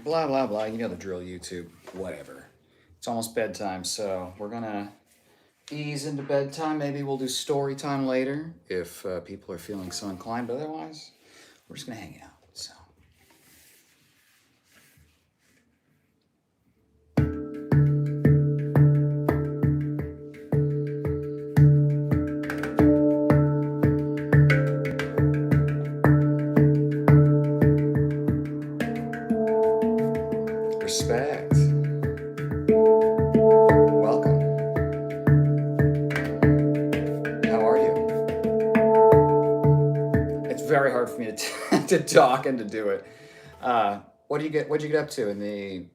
Blah, blah, blah. You know the drill, YouTube. Whatever. It's almost bedtime, so we're going to ease into bedtime. Maybe we'll do story time later if people are feeling so inclined, but otherwise, we're just going to hang out. So. Respect. Welcome. How are you? It's very hard for me to talk and to do it. What'd you get up to in the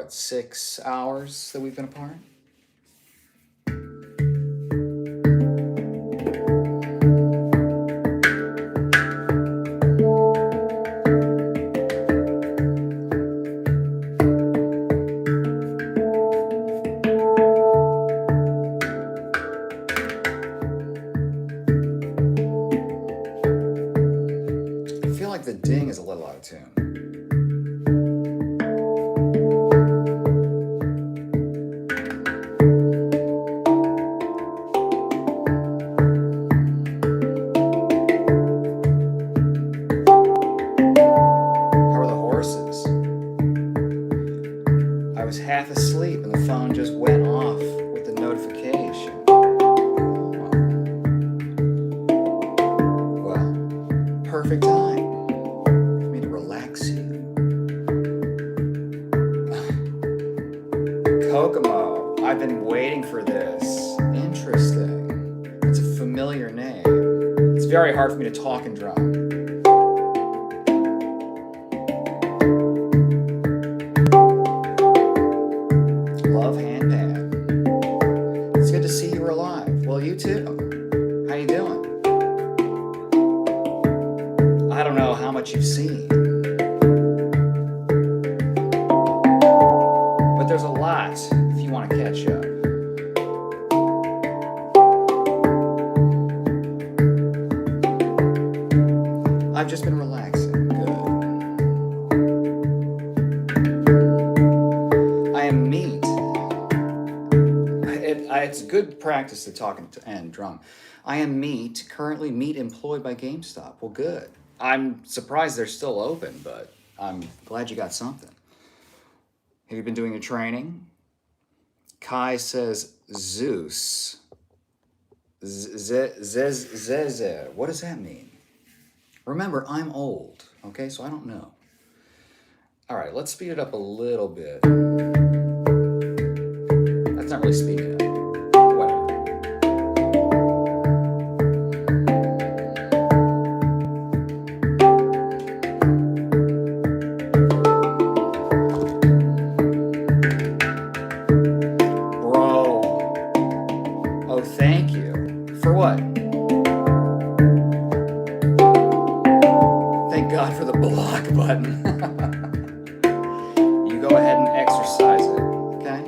6 hours that we've been apart? The ding is a little out of tune. How are the horses? I was half asleep and the phone just went off with the notification. Well, perfect time. Kokomo. I've been waiting for this. Interesting. It's a familiar name. It's very hard for me to talk and drum. Love hand pan. It's good to see you were alive. Well, you too. How you doing? I don't know how much you've seen. There's a lot if you want to catch up. I've just been relaxing. Good. I am meat. It's good practice to talk and drum. I am meat, currently meat employed by GameStop. Well, good. I'm surprised they're still open, but I'm glad you got something. Have you been doing your training? Kai says Zeus. Zeze. What does that mean? Remember, I'm old, okay? So I don't know. All right, let's speed it up a little bit. That's not really speeding it up. Whatever. Thank you. For what? Thank God for the block button. You go ahead and exercise it, okay?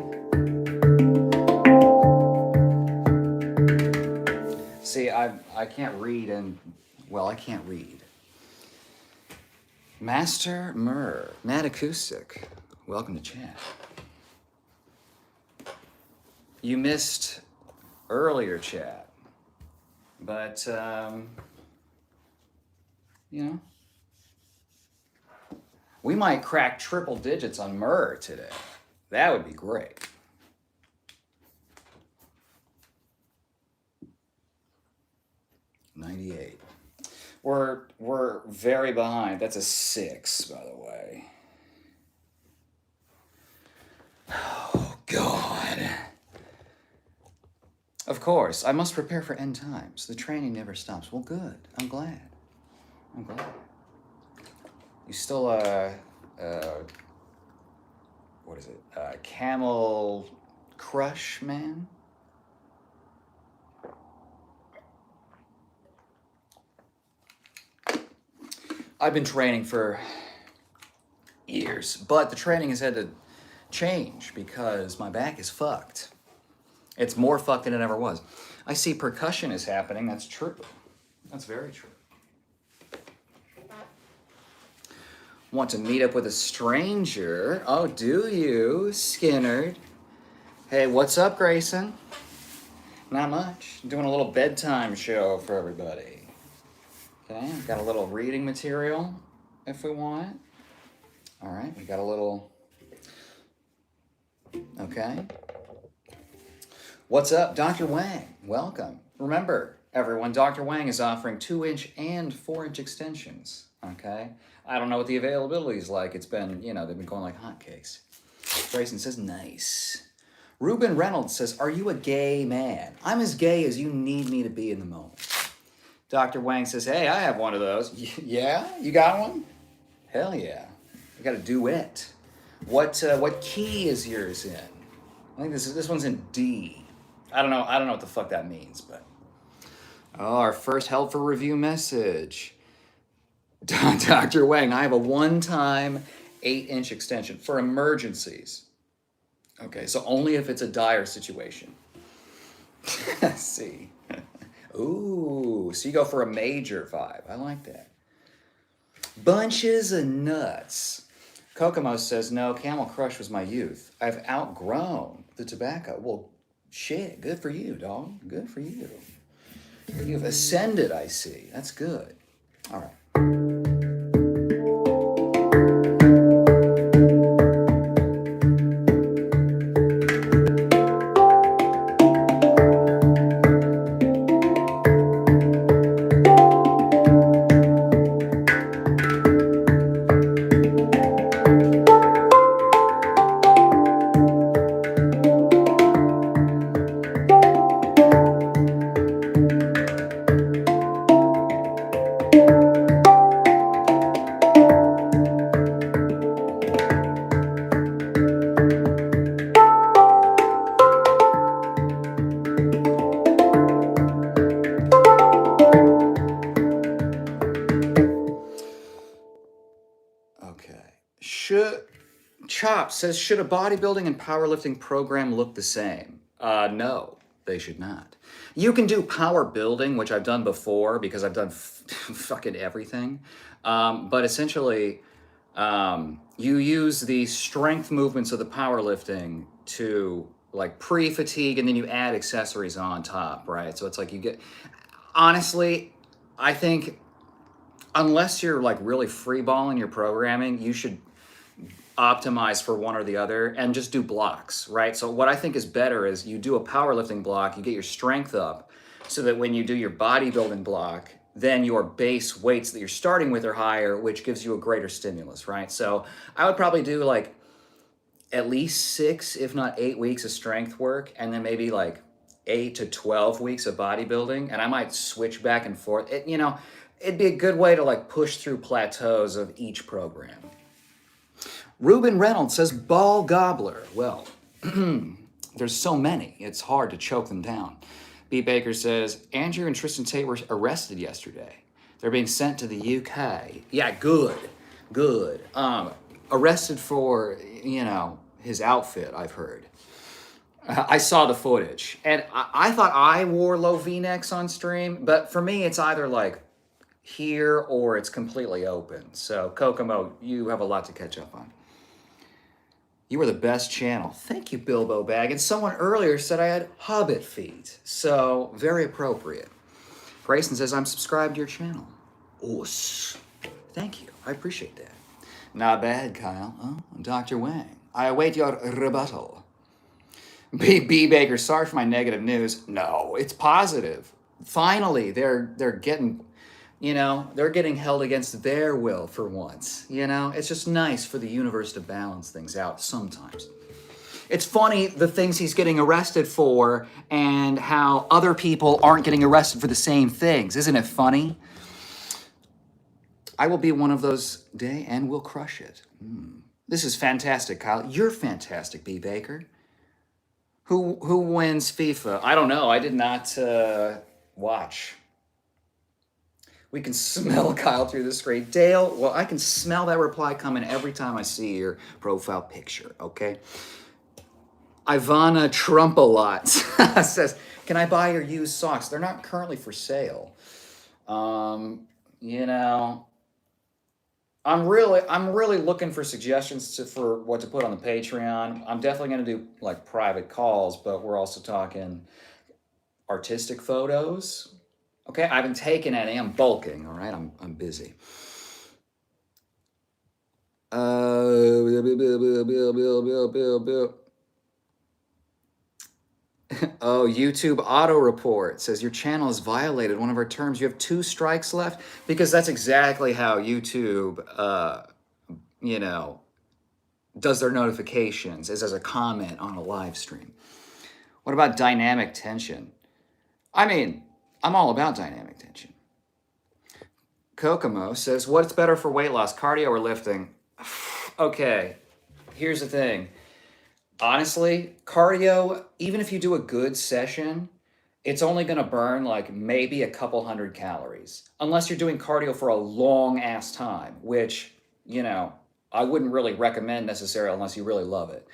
See, I can't read and, well, I can't read. Master Murr, Mad Acoustic, welcome to chat. You missed earlier chat, but you know, we might crack triple digits on Murr today. That would be great. $98. We're very behind. That's a 6, by the way. Oh God. Of course, I must prepare for end times. The training never stops. Well, good. I'm glad. You still, what is it? Camel Crush Man? I've been training for years, but the training has had to change because my back is fucked. It's more fucked than it ever was. I see percussion is happening. That's true. That's very true. Want to meet up with a stranger? Oh, do you, Skinner? Hey, what's up, Grayson? Not much. Doing a little bedtime show for everybody. Okay, got a little reading material if we want. All right, we got a little. Okay. What's up, Dr. Wang? Welcome. Remember, everyone, Dr. Wang is offering 2-inch and 4-inch extensions. Okay? I don't know what the availability is like. It's been, they've been going like hotcakes. Grayson says, nice. Ruben Reynolds says, are you a gay man? I'm as gay as you need me to be in the moment. Dr. Wang says, hey, I have one of those. Yeah? You got one? Hell yeah. I got a duet. What key is yours in? I think this one's in D. I don't know what the fuck that means, but. Oh, our first help for review message. Dr. Wang, I have a one-time 8-inch extension for emergencies. Okay, so only if it's a dire situation. Let's see. Ooh, so you go for a major 5. I like that. Bunches of nuts. Kokomo says, no, Camel Crush was my youth. I've outgrown the tobacco. Well, shit, good for you, dog. Good for you. You've ascended, I see. That's good. All right. Chop says, should a bodybuilding and powerlifting program look the same? No, they should not. You can do power building, which I've done before because I've done fucking everything. But essentially, you use the strength movements of the powerlifting to like pre-fatigue, and then you add accessories on top, right? So it's like you get, honestly, I think unless you're like really freeballing your programming, you should optimize for one or the other and just do blocks, right? So what I think is better is you do a powerlifting block, you get your strength up so that when you do your bodybuilding block, then your base weights that you're starting with are higher, which gives you a greater stimulus, right? So I would probably do like at least 6, if not 8 weeks of strength work, and then maybe like 8 to 12 weeks of bodybuilding, and I might switch back and forth. It'd be a good way to like push through plateaus of each program. Ruben Reynolds says, ball gobbler. Well, there's so many, it's hard to choke them down. B. Baker says, Andrew and Tristan Tate were arrested yesterday. They're being sent to the UK. Yeah, good. Arrested for, his outfit, I've heard. I saw the footage. And I thought I wore low V-necks on stream, but for me, it's either like here or it's completely open. So, Kokomo, you have a lot to catch up on. You were the best channel. Thank you, Bilbo Bag. And someone earlier said I had hobbit feet. So, very appropriate. Grayson says, I'm subscribed to your channel. Oos. Thank you. I appreciate that. Not bad, Kyle. Oh, Dr. Wang. I await your rebuttal. B. Baker, sorry for my negative news. No, it's positive. Finally, they're getting... they're getting held against their will for once. It's just nice for the universe to balance things out sometimes. It's funny the things he's getting arrested for and how other people aren't getting arrested for the same things. Isn't it funny? I will be one of those day and we'll crush it. This is fantastic, Kyle. You're fantastic, B. Baker. Who wins FIFA? I don't know. I did not watch. We can smell Kyle through the screen. Dale, well, I can smell that reply coming every time I see your profile picture, okay? Ivana Trumpalot says, can I buy your used socks? They're not currently for sale. I'm really looking for suggestions for what to put on the Patreon. I'm definitely going to do like private calls, but we're also talking artistic photos. Okay, I haven't taken any. I'm bulking. All right, I'm busy. Oh, YouTube auto report says your channel has violated one of our terms. You have 2 strikes left because that's exactly how YouTube, you know, does their notifications is as a comment on a live stream. What about dynamic tension? I mean, I'm all about dynamic tension. Kokomo says, what's better for weight loss, cardio or lifting? Okay, here's the thing. Honestly, cardio, even if you do a good session, it's only going to burn like maybe a couple hundred calories. Unless you're doing cardio for a long ass time, which, I wouldn't really recommend necessarily unless you really love it.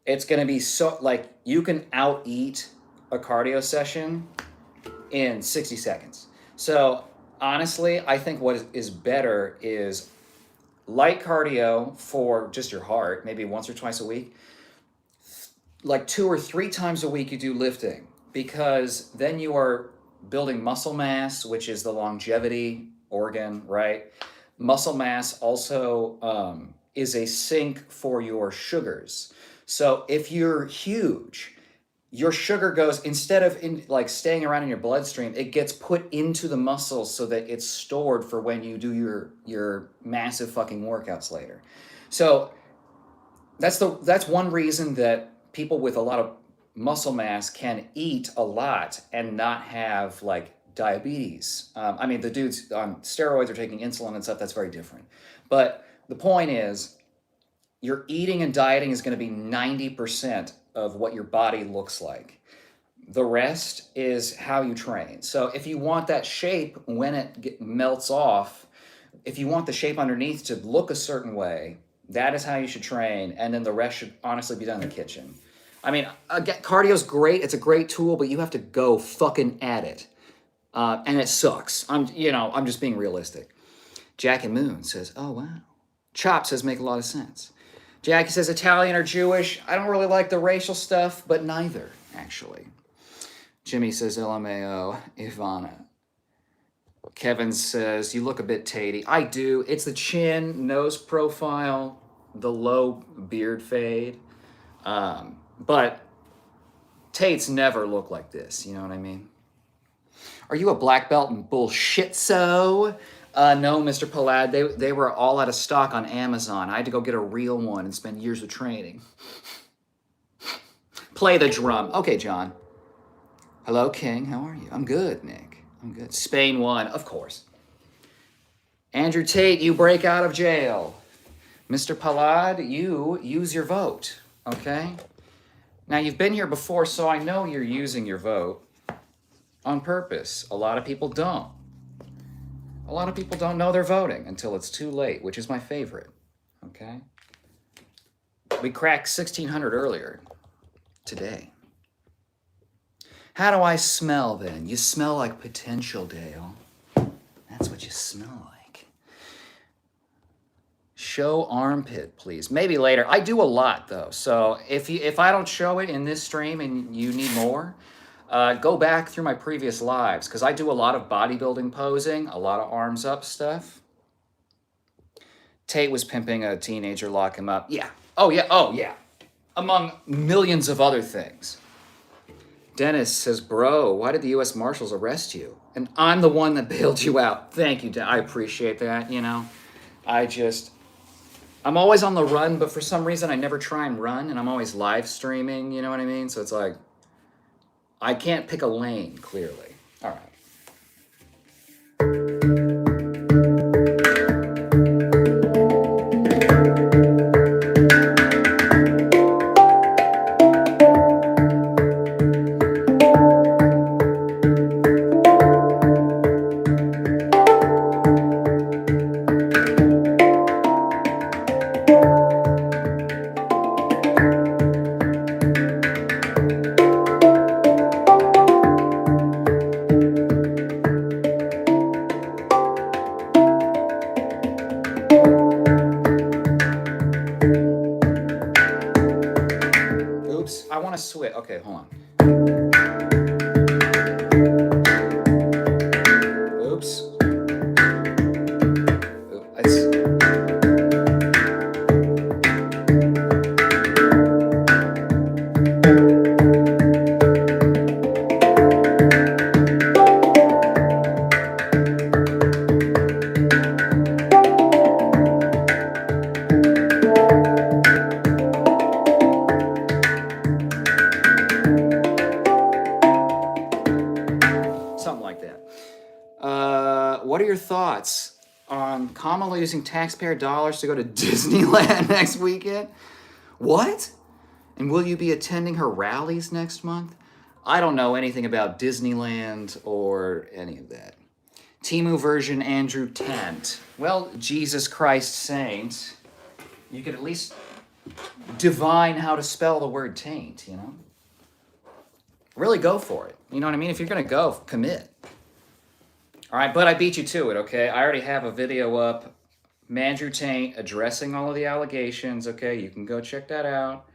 It's going to be so, like, you can out eat a cardio session in 60 seconds. So, honestly, I think what is better is light cardio for just your heart, maybe once or twice a week. Like 2 or 3 times a week, you do lifting because then you are building muscle mass, which is the longevity organ, right? Muscle mass also is a sink for your sugars. So if you're huge, your sugar goes, instead of like staying around in your bloodstream, it gets put into the muscles so that it's stored for when you do your massive fucking workouts later. So that's one reason that people with a lot of muscle mass can eat a lot and not have like diabetes. I mean, the dudes on steroids are taking insulin and stuff. That's very different. But the point is, your eating and dieting is going to be 90% of what your body looks like. The rest is how you train. So if you want that shape when it melts off, if you want the shape underneath to look a certain way, that is how you should train. And then the rest should honestly be done in the kitchen. I mean, again, cardio's great. It's a great tool, but you have to go fucking at it. And it sucks. I'm just being realistic. Jackie Moon says, oh, wow. Chop says, make a lot of sense. Jackie says, Italian or Jewish? I don't really like the racial stuff, but neither, actually. Jimmy says, LMAO. Ivana. Kevin says, you look a bit tatey. I do. It's the chin, nose profile, the low beard fade. But Tates never look like this, you know what I mean? Are you a black belt in bullshit so? No, Mr. Palad, they were all out of stock on Amazon. I had to go get a real one and spend years of training. Play the drum. Okay, John. Hello, King. How are you? I'm good, Nick. I'm good. Spain won, of course. Andrew Tate, you break out of jail. Mr. Palad, you use your vote, okay? Now, you've been here before, so I know you're using your vote on purpose. A lot of people don't. A lot of people don't know they're voting until it's too late, which is my favorite, okay? We cracked 1,600 earlier today. How do I smell, then? You smell like potential, Dale. That's what you smell like. Show armpit, please. Maybe later. I do a lot, though. So if I don't show it in this stream and you need more, go back through my previous lives, because I do a lot of bodybuilding posing, a lot of arms up stuff. Tate was pimping a teenager, lock him up. Yeah. Oh, yeah. Oh, yeah. Among millions of other things. Dennis says, bro, why did the U.S. Marshals arrest you? And I'm the one that bailed you out. Thank you, I appreciate that, I'm always on the run, but for some reason I never try and run, and I'm always live streaming, you know what I mean? So it's like, I can't pick a lane, clearly. All right. switch. Okay, hold on. Oops. It's, something like that. What are your thoughts on Kamala using taxpayer dollars to go to Disneyland next weekend? What? And will you be attending her rallies next month? I don't know anything about Disneyland or any of that. Timu version Andrew Tent. Well, Jesus Christ Saint, you could at least divine how to spell the word taint, you know? Really go for it. You know what I mean? If you're going to go, commit. All right, but I beat you to it, okay? I already have a video up, Andrew Taint addressing all of the allegations, okay? You can go check that out.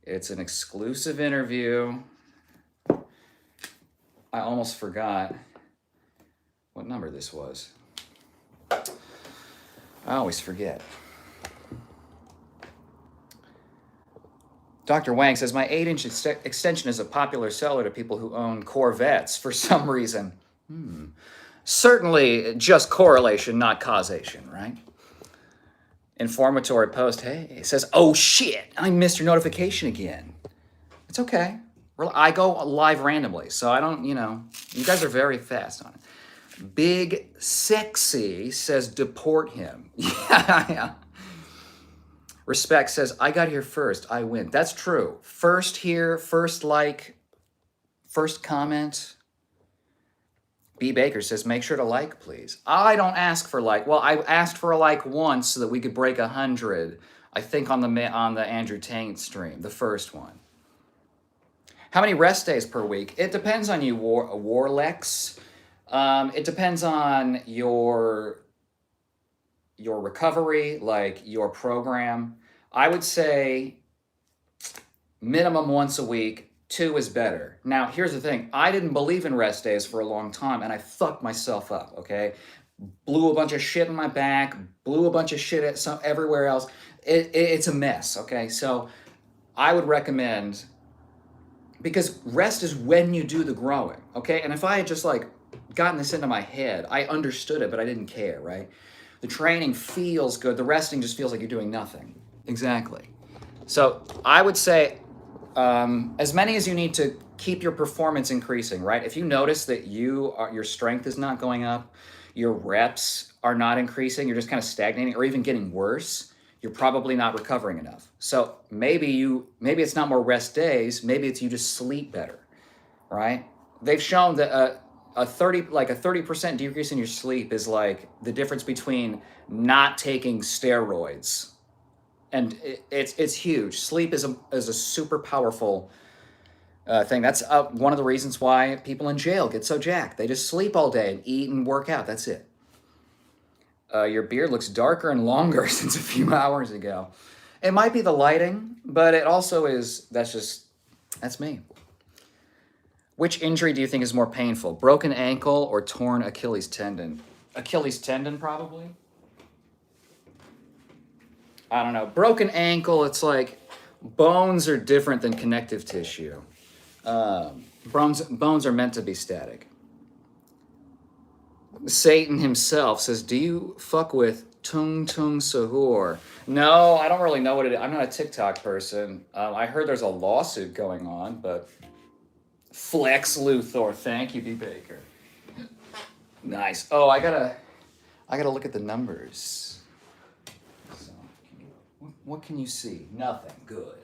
It's an exclusive interview. I almost forgot what number this was. I always forget. Dr. Wang says, my 8-inch extension is a popular seller to people who own Corvettes for some reason. Certainly just correlation, not causation, right? Informatory post, hey, it says, oh shit, I missed your notification again. It's okay. I go live randomly, so I don't, you know, you guys are very fast on it. Big Sexy says, deport him. Yeah. Respect says, I got here first, I win. That's true. First here, first like, first comment. B. Baker says, make sure to like, please. I don't ask for like. Well, I asked for a like once so that we could break 100, I think on the Andrew Taint stream, the first one. How many rest days per week? It depends on you, Warlex. It depends on your recovery, like your program. I would say minimum once a week. 2 is better. Now, here's the thing. I didn't believe in rest days for a long time, and I fucked myself up, okay? Blew a bunch of shit in my back, blew a bunch of shit at everywhere else. It's a mess, okay? So I would recommend, because rest is when you do the growing, okay? And if I had just like gotten this into my head, I understood it, but I didn't care, right? The training feels good. The resting just feels like you're doing nothing. Exactly. So I would say as many as you need to keep your performance increasing, right? If you notice that your strength is not going up, your reps are not increasing, you're just kind of stagnating or even getting worse, you're probably not recovering enough. So maybe it's not more rest days, maybe it's you just sleep better, right? They've shown that a 30% decrease in your sleep is like the difference between not taking steroids. And it's huge. Sleep is a super powerful thing. That's one of the reasons why people in jail get so jacked. They just sleep all day and eat and work out. That's it. Your beard looks darker and longer since a few hours ago. It might be the lighting, but it also is, that's me. Which injury do you think is more painful? Broken ankle or torn Achilles tendon? Achilles tendon, probably. I don't know. Broken ankle, it's like bones are different than connective tissue. Bones are meant to be static. Satan himself says, do you fuck with Tung Tung Sahur? No, I don't really know what it is. I'm not a TikTok person. I heard there's a lawsuit going on, but Flex Luthor, thank you, B. Baker. Nice. Oh, I gotta look at the numbers. So, what can you see? Nothing. Good.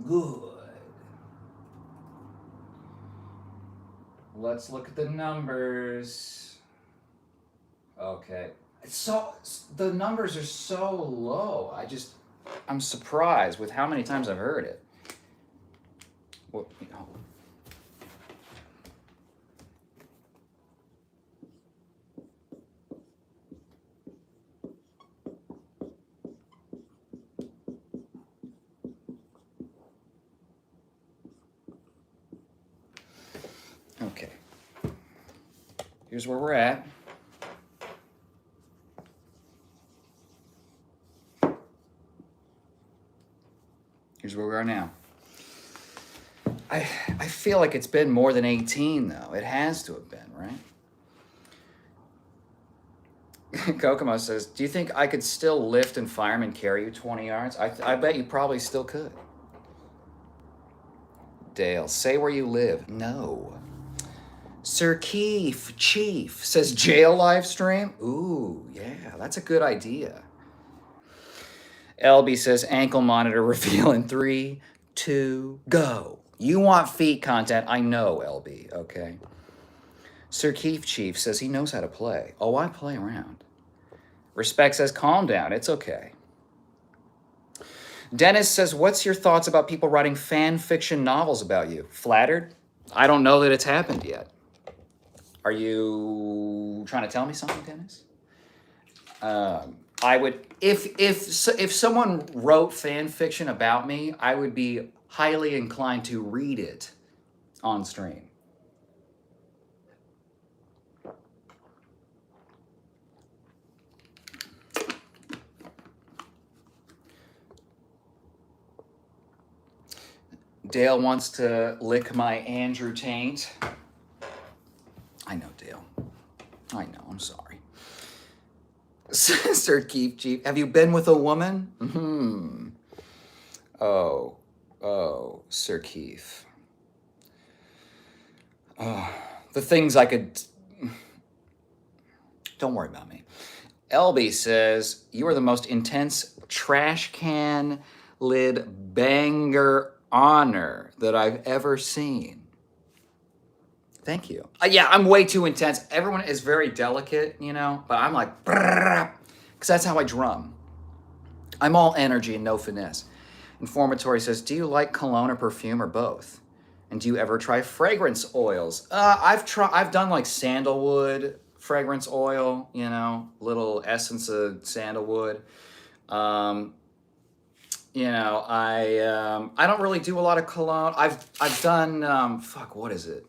Good. Let's look at the numbers. Okay. So the numbers are so low. I'm surprised with how many times I've heard it. What, Here's where we're at. Here's where we are now. I feel like it's been more than 18, though. It has to have been, right? Kokomo says, do you think I could still lift and fireman carry you 20 yards? I bet you probably still could. Dale, say where you live. No. Sir Keefe, Chief, says jail live stream. Ooh, yeah, that's a good idea. LB says ankle monitor reveal in 3, 2, go. You want feet content. I know, LB, okay. Sir Keefe Chief says he knows how to play. Oh, I play around. Respect says calm down. It's okay. Dennis says, what's your thoughts about people writing fan fiction novels about you? Flattered? I don't know that it's happened yet. Are you trying to tell me something, Dennis? I would, if someone wrote fan fiction about me, I would be highly inclined to read it on stream. Dale wants to lick my Andrew taint. I know, Dale. I know, I'm sorry. Sir Keefe Chief, have you been with a woman? Oh, Sir Keefe. Oh, the things I could... Don't worry about me. LB says, you are the most intense trash can lid banger honor that I've ever seen. Thank you. Yeah, I'm way too intense. Everyone is very delicate, you know, but I'm like, because that's how I drum. I'm all energy and no finesse. Informatory says, do you like cologne or perfume or both? And do you ever try fragrance oils? I've done like sandalwood fragrance oil, you know, little essence of sandalwood. You know, I don't really do a lot of cologne. I've done what is it?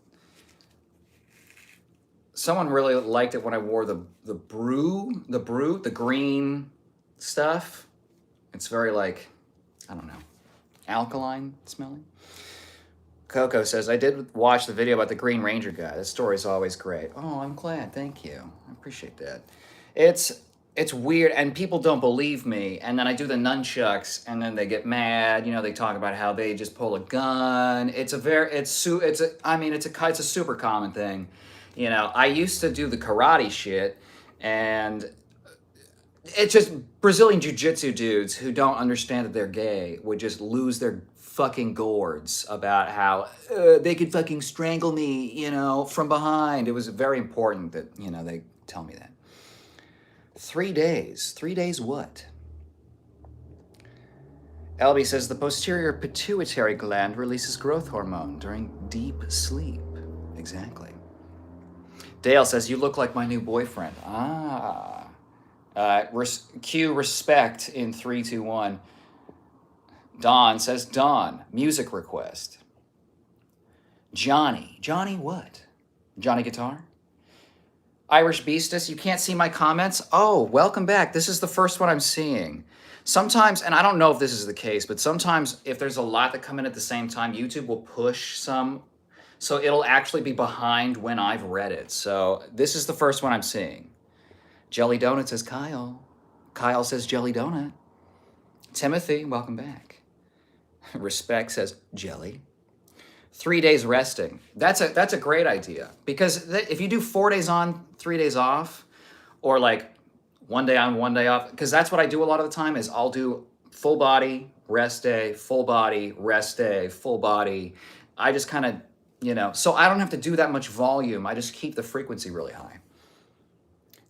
Someone really liked it when I wore the green stuff. It's very like, I don't know, alkaline smelling. Coco says, I did watch the video about the Green Ranger guy. The story's always great. Oh, I'm glad. Thank you. I appreciate that. It's weird, and people don't believe me, and then I do the nunchucks, and then they get mad. You know, they talk about how they just pull a gun. It's a super common thing. You know, I used to do the karate shit, and it's just Brazilian jiu-jitsu dudes who don't understand that they're gay would just lose their fucking gourds about how they could fucking strangle me, you know, from behind. It was very important that, you know, they tell me that. 3 days. 3 days what? LB says the posterior pituitary gland releases growth hormone during deep sleep. Exactly. Dale says, you look like my new boyfriend. Cue respect in 3, 2, 1. Dawn says, Dawn, music request. Johnny what? Johnny Guitar? Irish Beastus, you can't see my comments? Oh, welcome back. This is the first one I'm seeing. Sometimes, and I don't know if this is the case, but sometimes if there's a lot that come in at the same time, YouTube will push some, so it'll actually be behind when I've read it. So this is the first one I'm seeing. Jelly Donut says Kyle. Kyle says Jelly Donut. Timothy, welcome back. Respect says Jelly. 3 days resting. That's a great idea, because if you do 4 days on, 3 days off, or like 1 day on, 1 day off, because that's what I do a lot of the time is I'll do full body, rest day, full body, rest day, full body. I just kind of, you know, so I don't have to do that much volume. I just keep the frequency really high.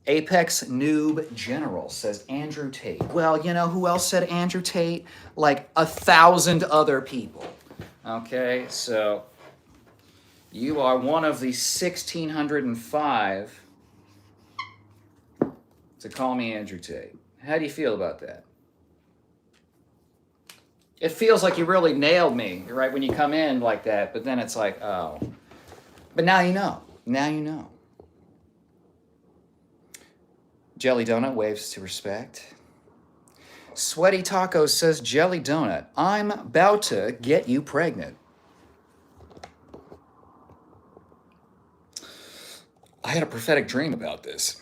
Apex Noob General says Andrew Tate. Well, you know who else said Andrew Tate? Like 1,000 other people. Okay, so you are one of the 1,605 to call me Andrew Tate. How do you feel about that? It feels like you really nailed me, right, when you come in like that, but then it's like, oh. But now you know. Now you know. Jelly Donut waves to respect. Sweaty Taco says, Jelly Donut, I'm about to get you pregnant. I had a prophetic dream about this.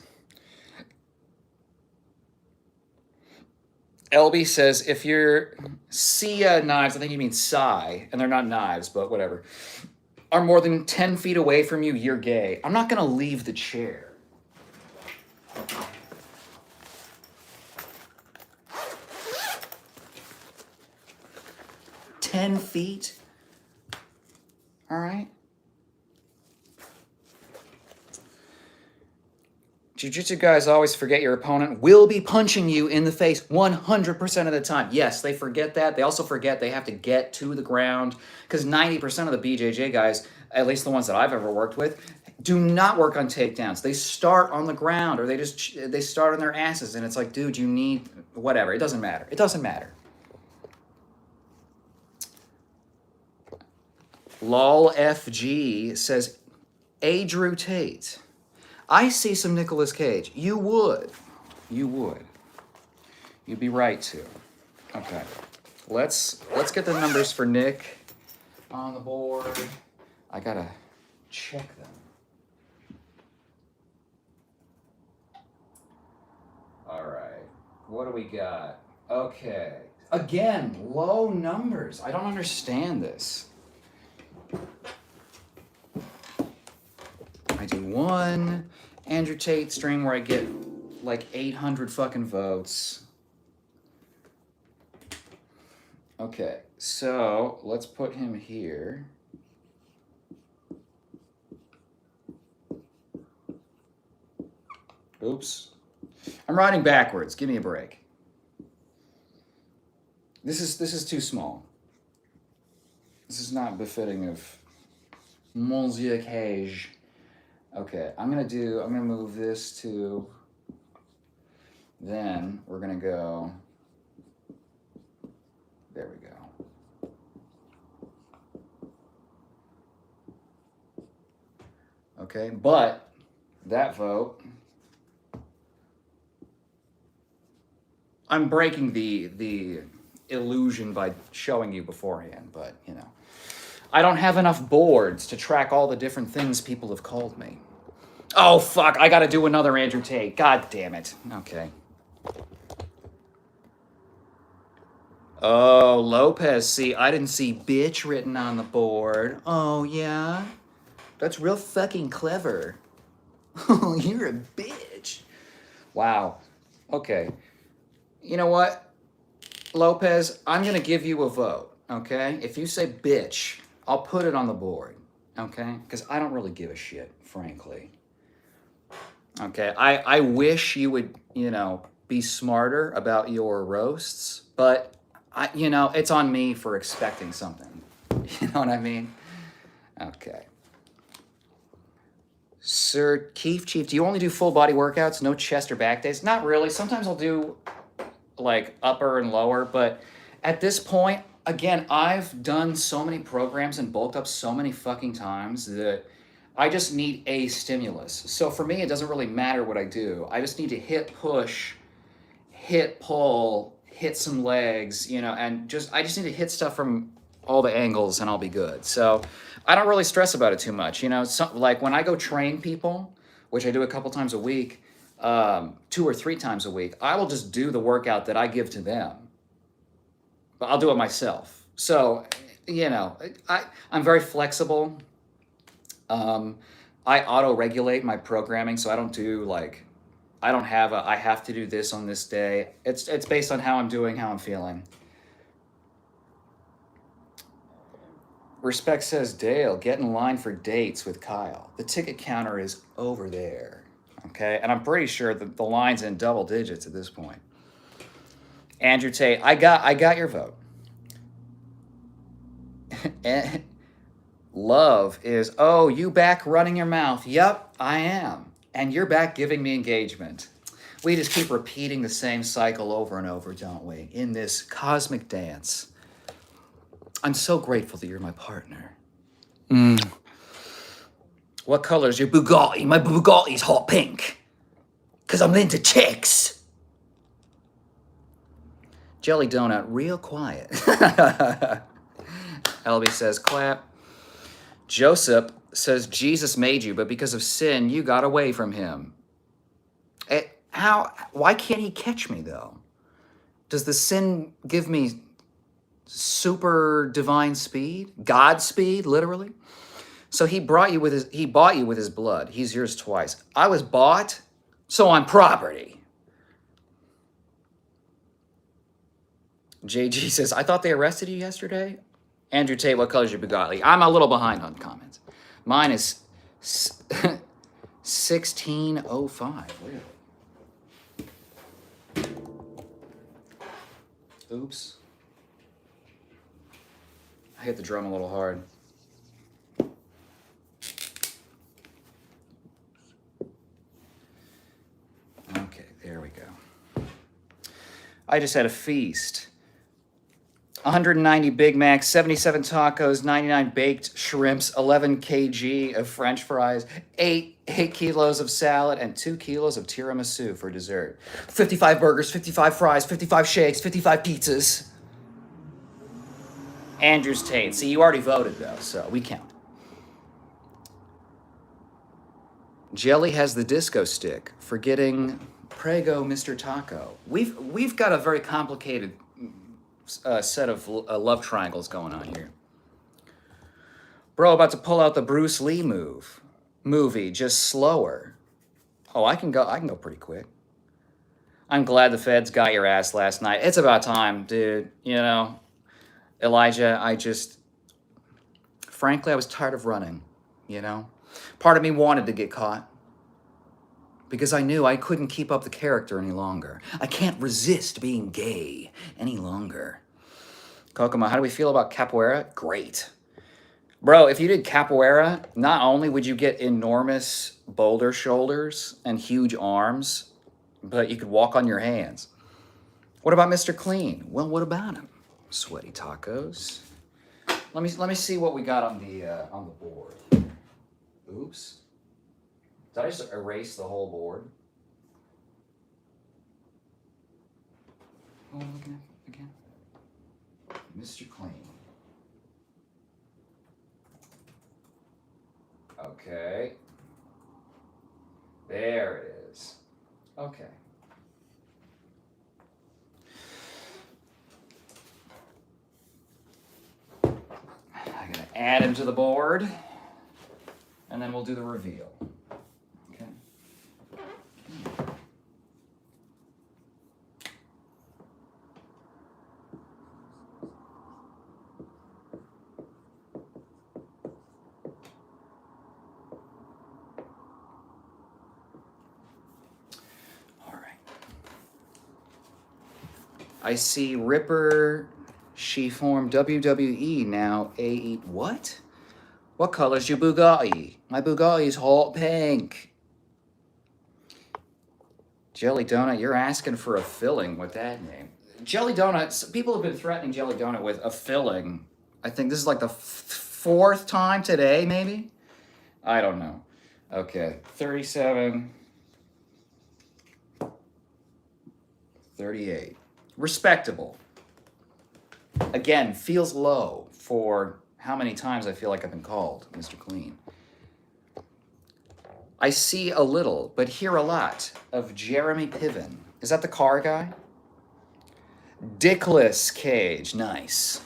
LB says, if your Sia knives, I think you mean Sai, and they're not knives, but whatever, are more than 10 feet away from you, you're gay. I'm not going to leave the chair. "10 feet? All right. Jiu-jitsu guys always forget your opponent will be punching you in the face 100% of the time. Yes, they forget that. They also forget they have to get to the ground because 90% of the BJJ guys, at least the ones that I've ever worked with, do not work on takedowns. They start on the ground or they start on their asses, and it's like, dude, you need whatever. It doesn't matter. It doesn't matter. Lol FG says, Drew Tate. I see some Nicolas Cage. You would. You would. You'd be right to. Okay. Let's get the numbers for Nick on the board. I gotta check them. All right. What do we got? Okay. Again, low numbers. I don't understand this. I do one Andrew Tate stream where I get like 800 fucking votes. Okay, so let's put him here. Oops. I'm writing backwards. Give me a break. This is too small. This is not befitting of Monsieur Cage. Okay, I'm gonna move this to, then we're gonna go, there we go. Okay, but that vote, I'm breaking the illusion by showing you beforehand, but you know. I don't have enough boards to track all the different things people have called me. Oh, fuck. I gotta do another Andrew Tate. God damn it. Okay. Oh, Lopez. See, I didn't see bitch written on the board. Oh, yeah? That's real fucking clever. Oh, you're a bitch. Wow. Okay. You know what, Lopez? I'm gonna give you a vote, okay? If you say bitch, I'll put it on the board, okay? Because I don't really give a shit, frankly. Okay, I wish you would, you know, be smarter about your roasts, but, it's on me for expecting something. You know what I mean? Okay. Sir Keith Chief, do you only do full body workouts, no chest or back days? Not really. Sometimes I'll do, like, upper and lower, but at this point, again, I've done so many programs and bulked up so many fucking times that I just need a stimulus. So for me, it doesn't really matter what I do. I just need to hit push, hit pull, hit some legs, and I just need to hit stuff from all the angles and I'll be good. So I don't really stress about it too much. Like when I go train people, which I do a couple times a week, 2 or 3 times a week, I will just do the workout that I give to them. But I'll do it myself. So, I'm very flexible. I auto-regulate my programming, so I don't do I don't have I have to do this on this day. It's based on how I'm doing, how I'm feeling. Respect says, Dale, get in line for dates with Kyle. The ticket counter is over there. Okay, and I'm pretty sure that the line's in double digits at this point. Andrew Tate, I got your vote. And love is, oh, you back running your mouth. Yep, I am. And you're back giving me engagement. We just keep repeating the same cycle over and over, don't we? In this cosmic dance. I'm so grateful that you're my partner. What color is your Bugatti? My Bugatti's hot pink. Because I'm into chicks. Jelly Donut, real quiet. LB says, clap. Joseph says, Jesus made you, but because of sin, you got away from him. Why can't he catch me, though? Does the sin give me super divine speed? God speed, literally? So he bought you with his blood. He's yours twice. I was bought, so I'm property. JG says, I thought they arrested you yesterday. Andrew Tate, what color is your Bugatti? I'm a little behind on comments. Mine is 1605. Really? Oops. I hit the drum a little hard. Okay, there we go. I just had a feast. 190 Big Macs, 77 tacos, 99 baked shrimps, 11 kg of French fries, 8 kilos of salad, and 2 kilos of tiramisu for dessert. 55 burgers, 55 fries, 55 shakes, 55 pizzas. Andrew's Tate. See, you already voted, though, so we count. Jelly has the disco stick for getting Prego Mr. Taco. We've got a very complicated set of love triangles going on here. Bro, about to pull out the Bruce Lee movie, just slower. Oh, I can go pretty quick. I'm glad the feds got your ass last night. It's about time, dude. You know, Elijah, frankly, I was tired of running, you know? Part of me wanted to get caught because I knew I couldn't keep up the character any longer. I can't resist being gay any longer. Kokomo, how do we feel about capoeira? Great. Bro, if you did capoeira, not only would you get enormous boulder shoulders and huge arms, but you could walk on your hands. What about Mr. Clean? Well, what about him? Sweaty tacos. Let me see what we got on the board. Oops. Did I just erase the whole board? What am I looking at again? Mr. Clean. Okay. There it is. Okay. I'm gonna add him to the board, and then we'll do the reveal. Okay. All right. I see Ripper. She formed WWE now. What? What color's your Bugatti? My Bugatti's hot pink. Jelly Donut, you're asking for a filling with that name. Jelly Donuts, people have been threatening Jelly Donut with a filling. I think this is like the fourth time today, maybe? I don't know. Okay, 37. 38. Respectable. Again, feels low for how many times I feel like I've been called Mr. Clean. I see a little, but hear a lot of Jeremy Piven. Is that the car guy? Dickless Cage. Nice.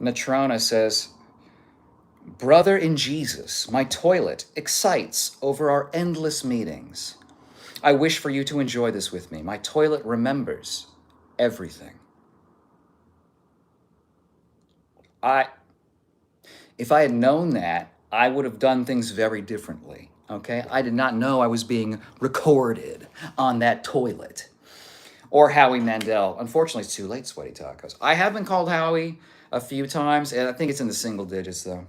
Natrona says, Brother in Jesus, my toilet excites over our endless meetings. I wish for you to enjoy this with me. My toilet remembers everything. If I had known that, I would have done things very differently, okay? I did not know I was being recorded on that toilet. Or Howie Mandel. Unfortunately, it's too late, Sweaty Tacos. I have been called Howie a few times, and I think it's in the single digits, though.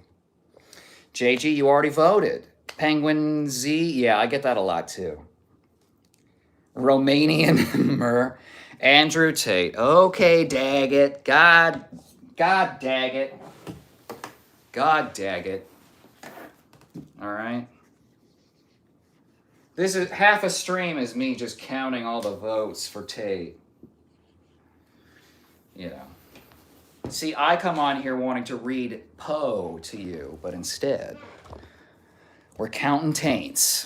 JG, you already voted. Penguin Z, yeah, I get that a lot, too. Romanian Myrrh. Andrew Tate. Okay, Daggett. God dag it. God dag it. All right. This is half a stream is me just counting all the votes for Tate. You know. See, I come on here wanting to read Poe to you, but instead, we're counting taints.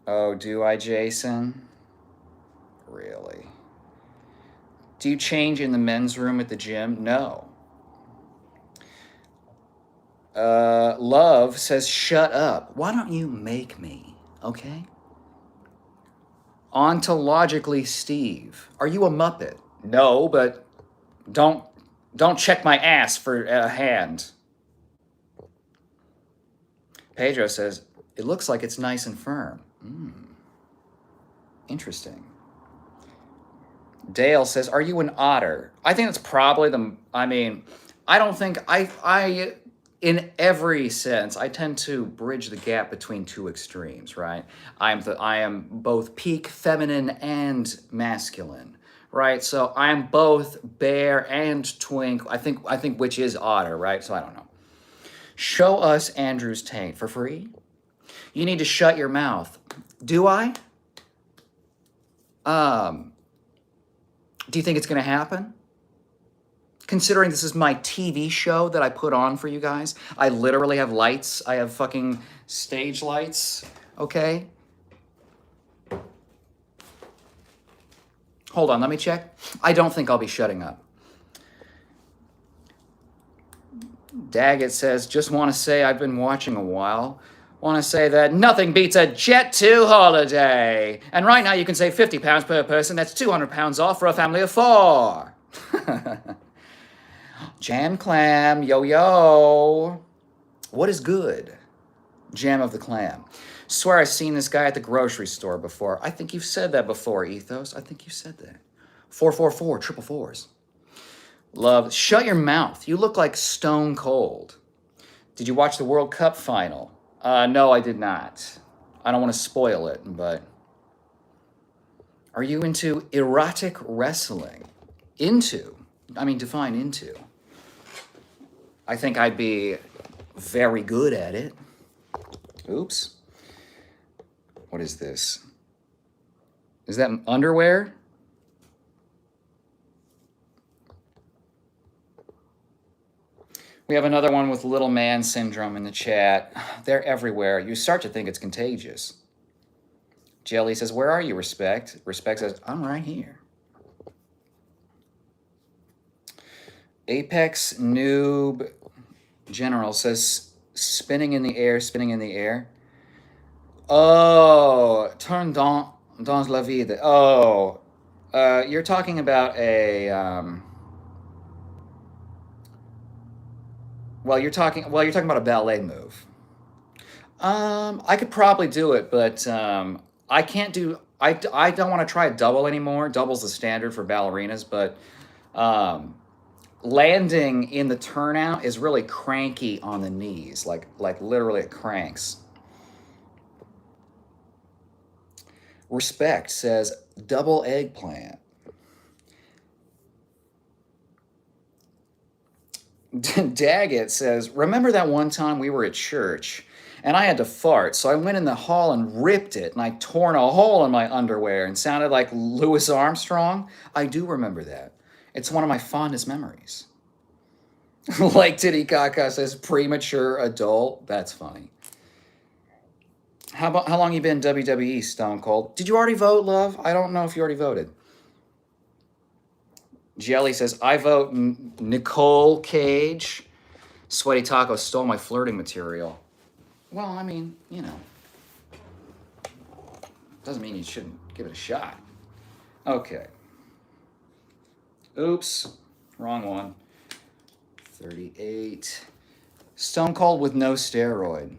Oh, do I, Jason? Really? Do you change in the men's room at the gym? No. Love says, shut up. Why don't you make me, okay? Ontologically, Steve. Are you a Muppet? No, but don't check my ass for a hand. Pedro says, it looks like it's nice and firm. Interesting. Dale says, are you an otter? I think that's probably I don't think, in every sense, I tend to bridge the gap between two extremes, right? I am both peak feminine and masculine, right? So I am both bear and twink. I think which is otter, right? So I don't know. Show us Andrew's taint for free. You need to shut your mouth. Do I? Do you think it's going to happen? Considering this is my TV show that I put on for you guys, I literally have lights. I have fucking stage lights, okay? Hold on, let me check. I don't think I'll be shutting up. Daggett says, just want to say I've been watching a while. Want to say that nothing beats a Jet2 holiday. And right now you can save £50 per person. That's £200 off for a family of 4. Jam Clam, yo. What is good? Jam of the Clam. Swear I've seen this guy at the grocery store before. I think you've said that before, Ethos. I think you said that. 444, triple fours. Love, shut your mouth. You look like Stone Cold. Did you watch the World Cup final? No, I did not. I don't want to spoil it, but... Are you into erotic wrestling? Define into. I think I'd be very good at it. Oops. What is this? Is that underwear? We have another one with little man syndrome in the chat. They're everywhere. You start to think it's contagious. Jelly says, where are you, Respect? Respect says, I'm right here. Apex Noob General says, spinning in the air. Oh, turn dans la vida. Oh, you're talking about a... You're talking about a ballet move. I could probably do it, but I can't do. I don't want to try a double anymore. Double's the standard for ballerinas, but landing in the turnout is really cranky on the knees. Like literally, it cranks. Respect says double eggplant. Daggett says, remember that one time we were at church and I had to fart, so I went in the hall and ripped it and I torn a hole in my underwear and sounded like Louis Armstrong? I do remember that. It's one of my fondest memories. Like Titicaca says, premature adult. That's funny. How long you been WWE, Stone Cold? Did you already vote, love? I don't know if you already voted. Jelly says, I vote Nicole Cage. Sweaty Taco stole my flirting material. Well, I mean, you know. Doesn't mean you shouldn't give it a shot. Okay. Oops. Wrong one. 38. Stone Cold with no steroid.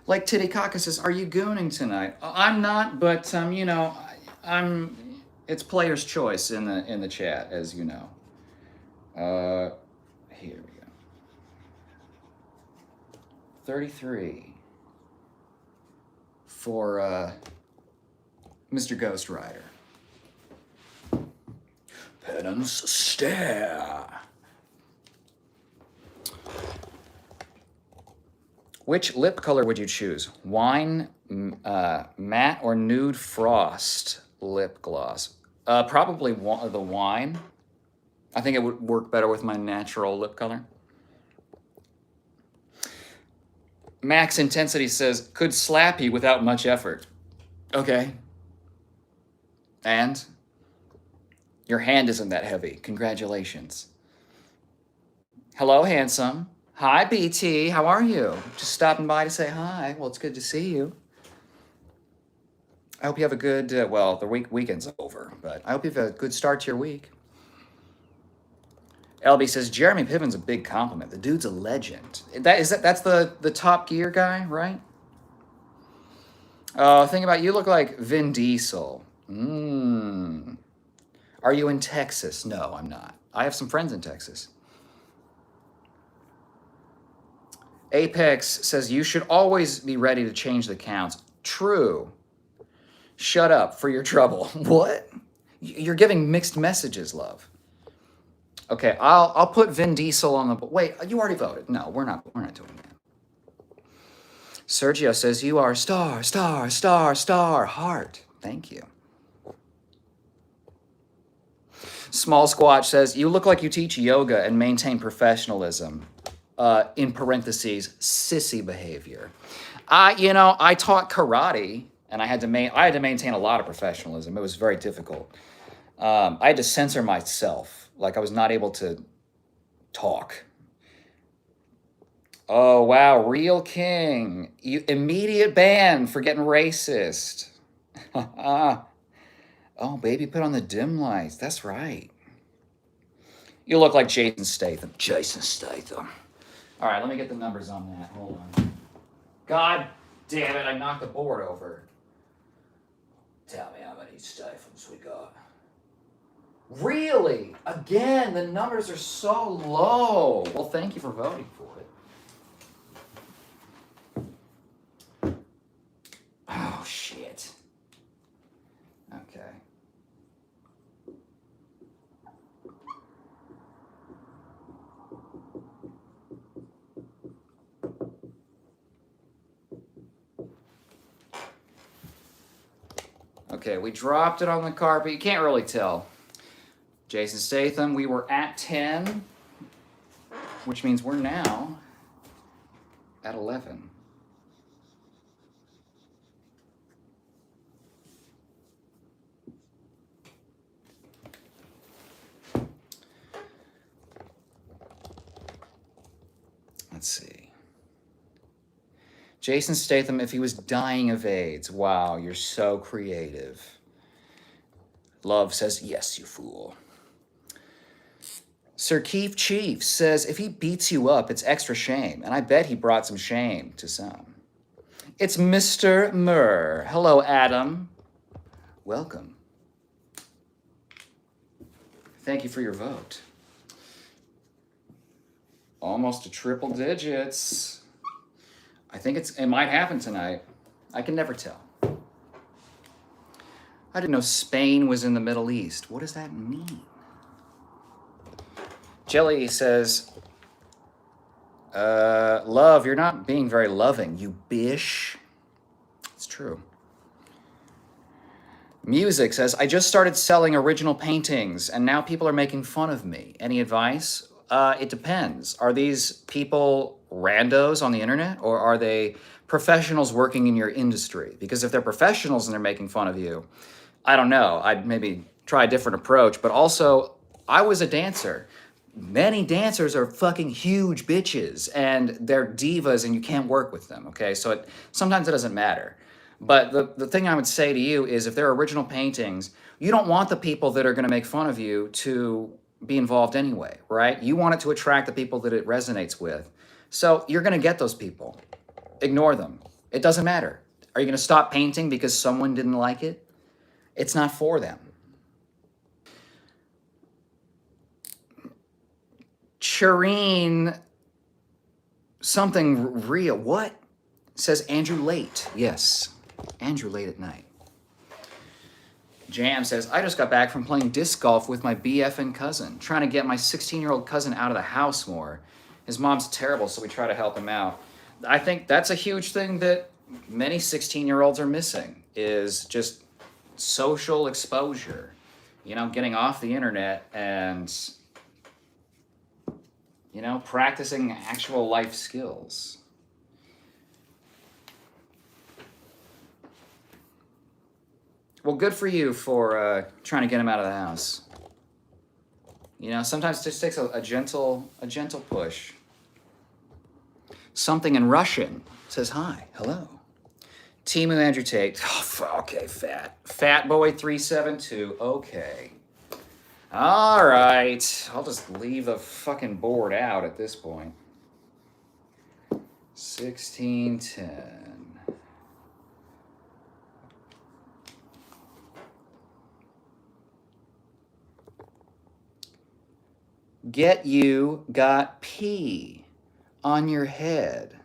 Like Titicaca says, are you gooning tonight? I'm not, but, you know, I'm... It's player's choice in the chat, as you know. Here we go. 33 for Mr. Ghost Rider. Penance stare. Which lip color would you choose? Wine, matte, or nude frost lip gloss? Probably the wine. I think it would work better with my natural lip color. Max Intensity says, could slap you without much effort. Okay. And? Your hand isn't that heavy. Congratulations. Hello, handsome. Hi, BT. How are you? Just stopping by to say hi. Well, it's good to see you. I hope you have a good, well, the weekend's over, but I hope you have a good start to your week. LB says, Jeremy Piven's a big compliment. The dude's a legend. That's the Top Gear guy, right? Oh, think about it. You look like Vin Diesel. Are you in Texas? No, I'm not. I have some friends in Texas. Apex says, you should always be ready to change the counts. True. Shut up for your trouble. What? You're giving mixed messages, love. Okay, I'll put Vin Diesel on the... Wait, you already voted. No, we're not doing that. Sergio says, you are star, star, star, star, heart. Thank you. Small Squatch says, you look like you teach yoga and maintain professionalism. In parentheses, sissy behavior. I taught karate, and I had to maintain a lot of professionalism. It was very difficult. I had to censor myself. Like, I was not able to talk. Oh, wow, Real King. Immediate ban for getting racist. Oh, baby, put on the dim lights. That's right. You look like Jason Statham. Jason Statham. All right, let me get the numbers on that. Hold on. God damn it, I knocked the board over. Tell me how many Stathams we got. Really? Again, the numbers are so low. Well, thank you for voting for it. Oh, shit. Okay. Okay, we dropped it on the carpet. You can't really tell. Jason Statham, we were at 10, which means we're now at 11. Let's see. Jason Statham, if he was dying of AIDS. Wow, you're so creative. Love says, yes, you fool. Sir Keith Chief says, if he beats you up, it's extra shame. And I bet he brought some shame to some. It's Mr. Murr. Hello, Adam. Welcome. Thank you for your vote. Almost to triple digits. I think it might happen tonight. I can never tell. I didn't know Spain was in the Middle East. What does that mean? Jelly says, love, you're not being very loving, you bish. It's true. Music says, I just started selling original paintings and now people are making fun of me. Any advice? It depends. Are these people randos on the internet or are they professionals working in your industry? Because if they're professionals and they're making fun of you, I don't know. I'd maybe try a different approach. But also, I was a dancer. Many dancers are fucking huge bitches and they're divas and you can't work with them, okay? So sometimes it doesn't matter. But the thing I would say to you is if they're original paintings, you don't want the people that are gonna make fun of you to be involved anyway, right? You want it to attract the people that it resonates with. So you're gonna get those people. Ignore them. It doesn't matter. Are you gonna stop painting because someone didn't like it? It's not for them. Shireen, something real. What? Says Andrew Late. Yes, Andrew Late at night. Jam says, I just got back from playing disc golf with my BF and cousin, trying to get my 16-year-old cousin out of the house more. His mom's terrible, so we try to help him out. I think that's a huge thing that many 16-year-olds are missing is just social exposure. You know, getting off the internet and, you know, practicing actual life skills. Well, good for you for trying to get him out of the house. You know, sometimes it just takes a gentle push. Something in Russian says hi, hello. Timu Andrew Tate. Oh, okay, fat boy 372. Okay. All right. I'll just leave the fucking board out at this point. 1610. Get you got pee on your head.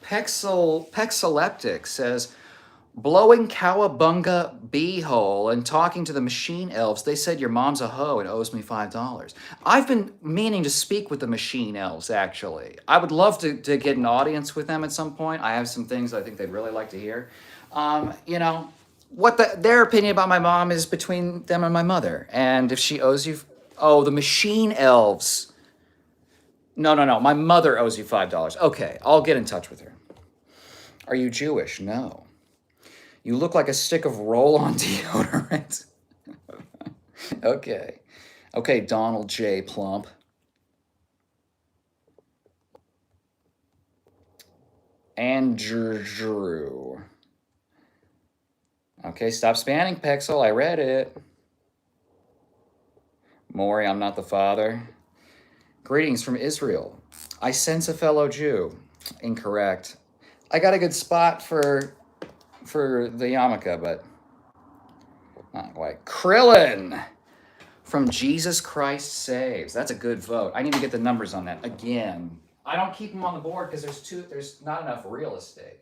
Pexeleptic says, blowing cowabunga beehole and talking to the machine elves. They said your mom's a hoe and owes me $5. I've been meaning to speak with the machine elves, actually. I would love to get an audience with them at some point. I have some things I think they'd really like to hear. You know, what their opinion about my mom is between them and my mother. And if she owes you, oh, the machine elves. No. My mother owes you $5. Okay, I'll get in touch with her. Are you Jewish? No. You look like a stick of roll-on deodorant. Okay. Okay, Donald J. Plump. Andrew. Okay, stop spanning, Pexel. I read it. Maury, I'm not the father. Greetings from Israel. I sense a fellow Jew. Incorrect. I got a good spot for the yarmulke, but not quite. Krillin from Jesus Christ Saves. That's a good vote. I need to get the numbers on that again. I don't keep them on the board because there's not enough real estate.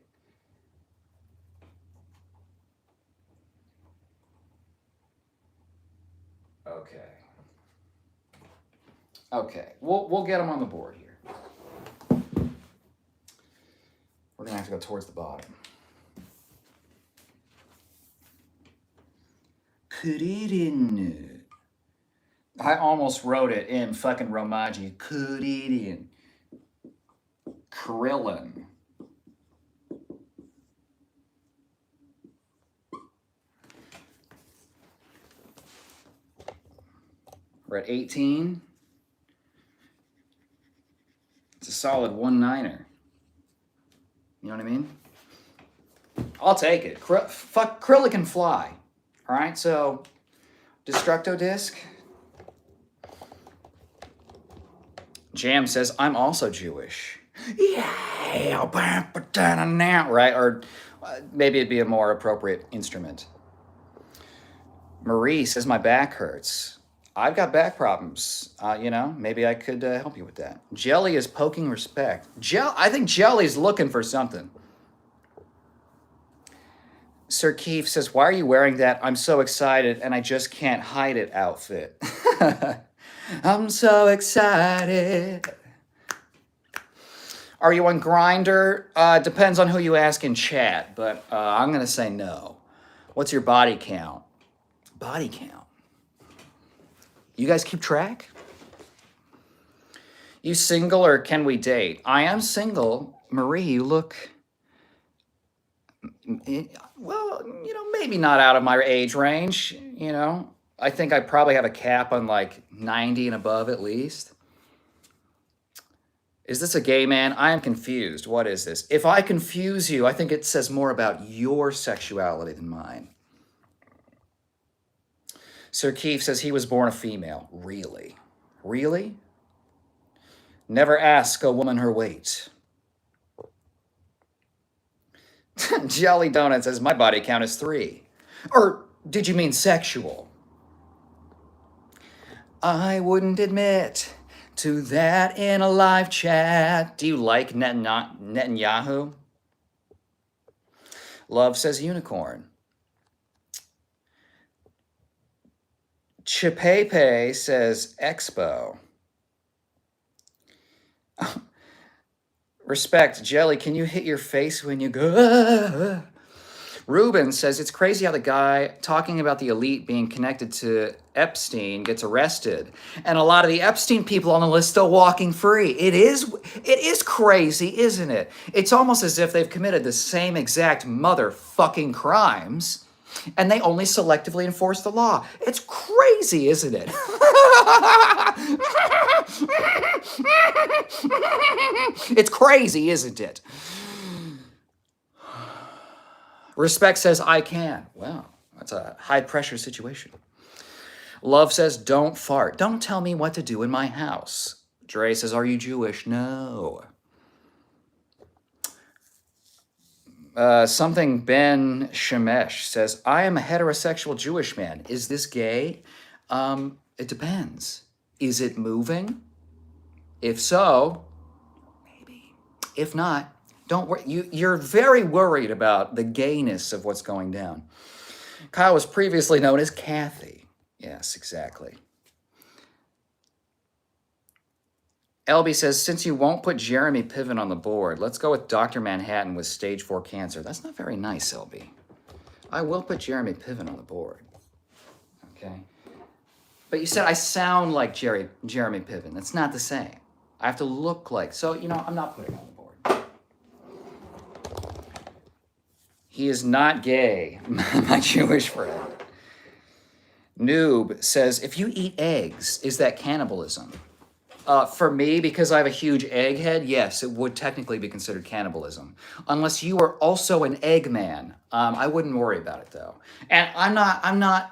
Okay. We'll get them on the board here. We're gonna have to go towards the bottom. Put it in. I almost wrote it in fucking Romaji. Put it in. Krillin. We're at 18. It's a solid 1-9er. You know what I mean? I'll take it. Fuck, Krillin can fly. All right, so Destructo Disc. Jam says, I'm also Jewish. Yeah, right? Or maybe it'd be a more appropriate instrument. Marie says, my back hurts. I've got back problems. You know, maybe I could help you with that. Jelly is poking respect. I think Jelly's looking for something. Sir Keefe says, why are you wearing that I'm so excited and I just can't hide it outfit? I'm so excited. Are you on Grindr? Depends on who you ask in chat, but I'm going to say no. What's your body count? Body count. You guys keep track? You single or can we date? I am single. Marie, you look... Well, you know, maybe not out of my age range, you know. I think I probably have a cap on like 90 and above at least. Is this a gay man? I am confused. What is this? If I confuse you, I think it says more about your sexuality than mine. Sir Keefe says he was born a female. Really? Really? Never ask a woman her weight. Jelly Donut says my body count is 3. Or did you mean sexual? I wouldn't admit to that in a live chat. Do you like Netanyahu? Love says unicorn. Chipepe says expo. Respect, Jelly, can you hit your face when you go? "Ah." Ruben says it's crazy how the guy talking about the elite being connected to Epstein gets arrested, and a lot of the Epstein people on the list still walking free. It is crazy, isn't it? It's almost as if they've committed the same exact motherfucking crimes, and they only selectively enforce the law. It's crazy, isn't it? It's crazy, isn't it? Respect says, I can. Wow, that's a high pressure situation. Love says, don't fart. Don't tell me what to do in my house. Dre says, are you Jewish? No. Something Ben Shemesh says, I am a heterosexual Jewish man. Is this gay? It depends. Is it moving? If so, maybe. If not, don't worry. You're very worried about the gayness of what's going down. Kyle was previously known as Kathy. Yes, exactly. LB says, since you won't put Jeremy Piven on the board, let's go with Dr. Manhattan with stage 4 cancer. That's not very nice, LB. I will put Jeremy Piven on the board. Okay. But you said I sound like Jeremy Piven. That's not the same. I have to look like. So, I'm not putting him on the board. He is not gay, my Jewish friend. Noob says, if you eat eggs, is that cannibalism? For me, because I have a huge egg head, yes, it would technically be considered cannibalism. Unless you are also an egg man. I wouldn't worry about it, though. And I'm not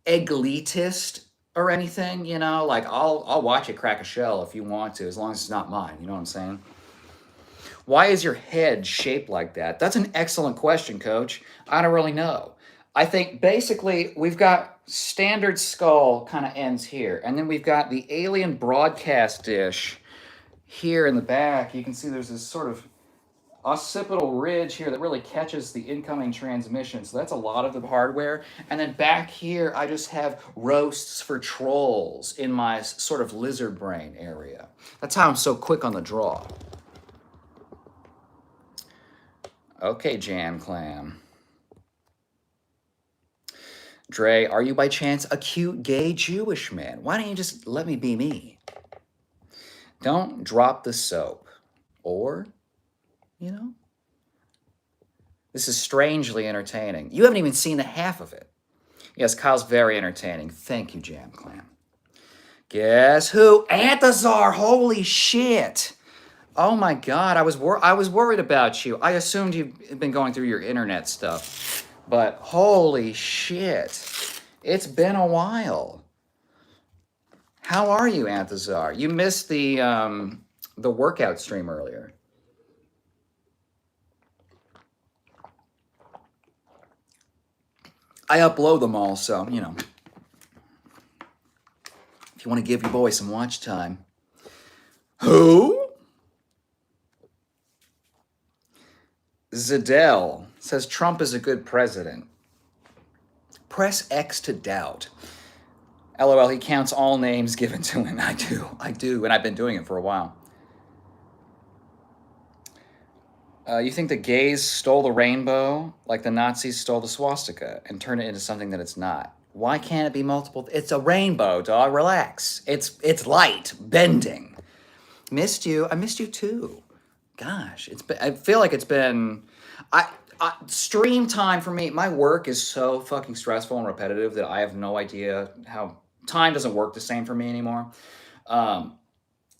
egg-elitist or anything, like I'll watch it crack a shell if you want to, as long as it's not mine, you know what I'm saying? Why is your head shaped like that? That's an excellent question, Coach. I don't really know. I think basically we've got standard skull kind of ends here, and then we've got the alien broadcast dish here in the back. You can see there's this sort of occipital ridge here that really catches the incoming transmission. So that's a lot of the hardware. And then back here, I just have roasts for trolls in my sort of lizard brain area. That's how I'm so quick on the draw. Okay, Jam Clam. Dre, are you by chance a cute gay Jewish man? Why don't you just let me be me? Don't drop the soap. Or, this is strangely entertaining. You haven't even seen the half of it. Yes, Kyle's very entertaining. Thank you, Jam Clam. Guess who? Anthazar, holy shit. Oh my God, I was worried about you. I assumed you've been going through your internet stuff. But holy shit, it's been a while. How are you, Anthazar? You missed the workout stream earlier. I upload them all, so, if you want to give your boy some watch time. Who? Zidell says Trump is a good president. Press X to doubt. LOL, he counts all names given to him. I do, and I've been doing it for a while. You think the gays stole the rainbow like the Nazis stole the swastika and turned it into something that it's not? Why can't it be multiple? It's a rainbow, dog. Relax. It's light, bending. Missed you. I missed you too. Gosh, I feel like it's been. Stream time for me. My work is so fucking stressful and repetitive that I have no idea how time doesn't work the same for me anymore.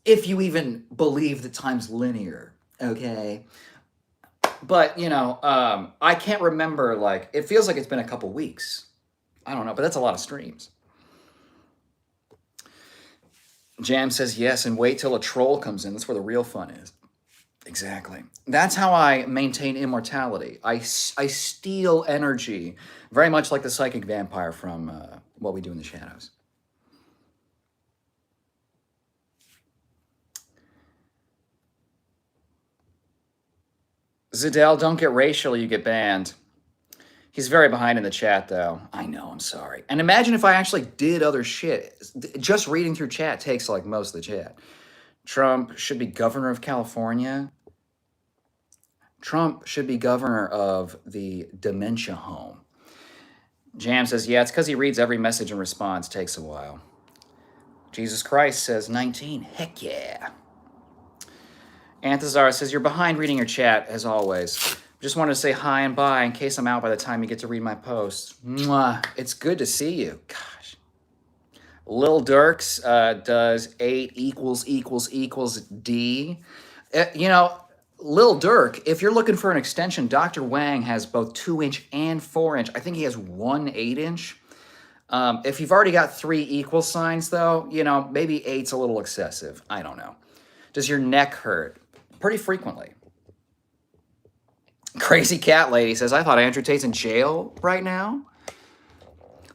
If you even believe that time's linear, okay. But, I can't remember, it feels like it's been a couple weeks. I don't know, but that's a lot of streams. Jam says yes, and wait till a troll comes in. That's where the real fun is. Exactly. That's how I maintain immortality. I steal energy, very much like the psychic vampire from What We Do in the Shadows. Zidell, don't get racial, you get banned. He's very behind in the chat, though. I know, I'm sorry. And imagine if I actually did other shit. Just reading through chat takes, most of the chat. Trump should be governor of California. Trump should be governor of the dementia home. Jam says, yeah, it's because he reads every message and response. Takes a while. Jesus Christ says 19. Heck yeah. Anthazar says, you're behind reading your chat, as always. Just wanted to say hi and bye in case I'm out by the time you get to read my posts. Mwah. It's good to see you. Gosh. Lil Durks does 8 equals D. You know, Lil Durk, if you're looking for an extension, Dr. Wang has both 2-inch and 4-inch. I think he has one 8-inch. If you've already got 3 equal signs, though, you know, maybe 8's a little excessive. I don't know. Does your neck hurt? Pretty frequently. Crazy Cat Lady says, I thought Andrew Tate's in jail right now.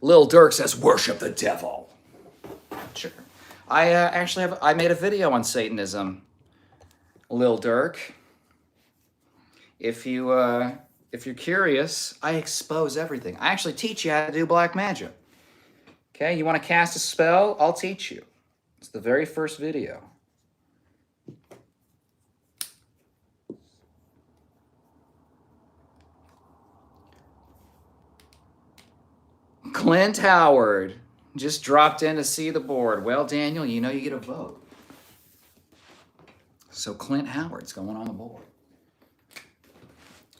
Lil Durk says, worship the devil. Sure. I made a video on Satanism. Lil Durk. If you're curious, I expose everything. I actually teach you how to do black magic. Okay, you want to cast a spell? I'll teach you. It's the very first video. Clint Howard just dropped in to see the board. Well, Daniel, you know you get a vote. So Clint Howard's going on the board.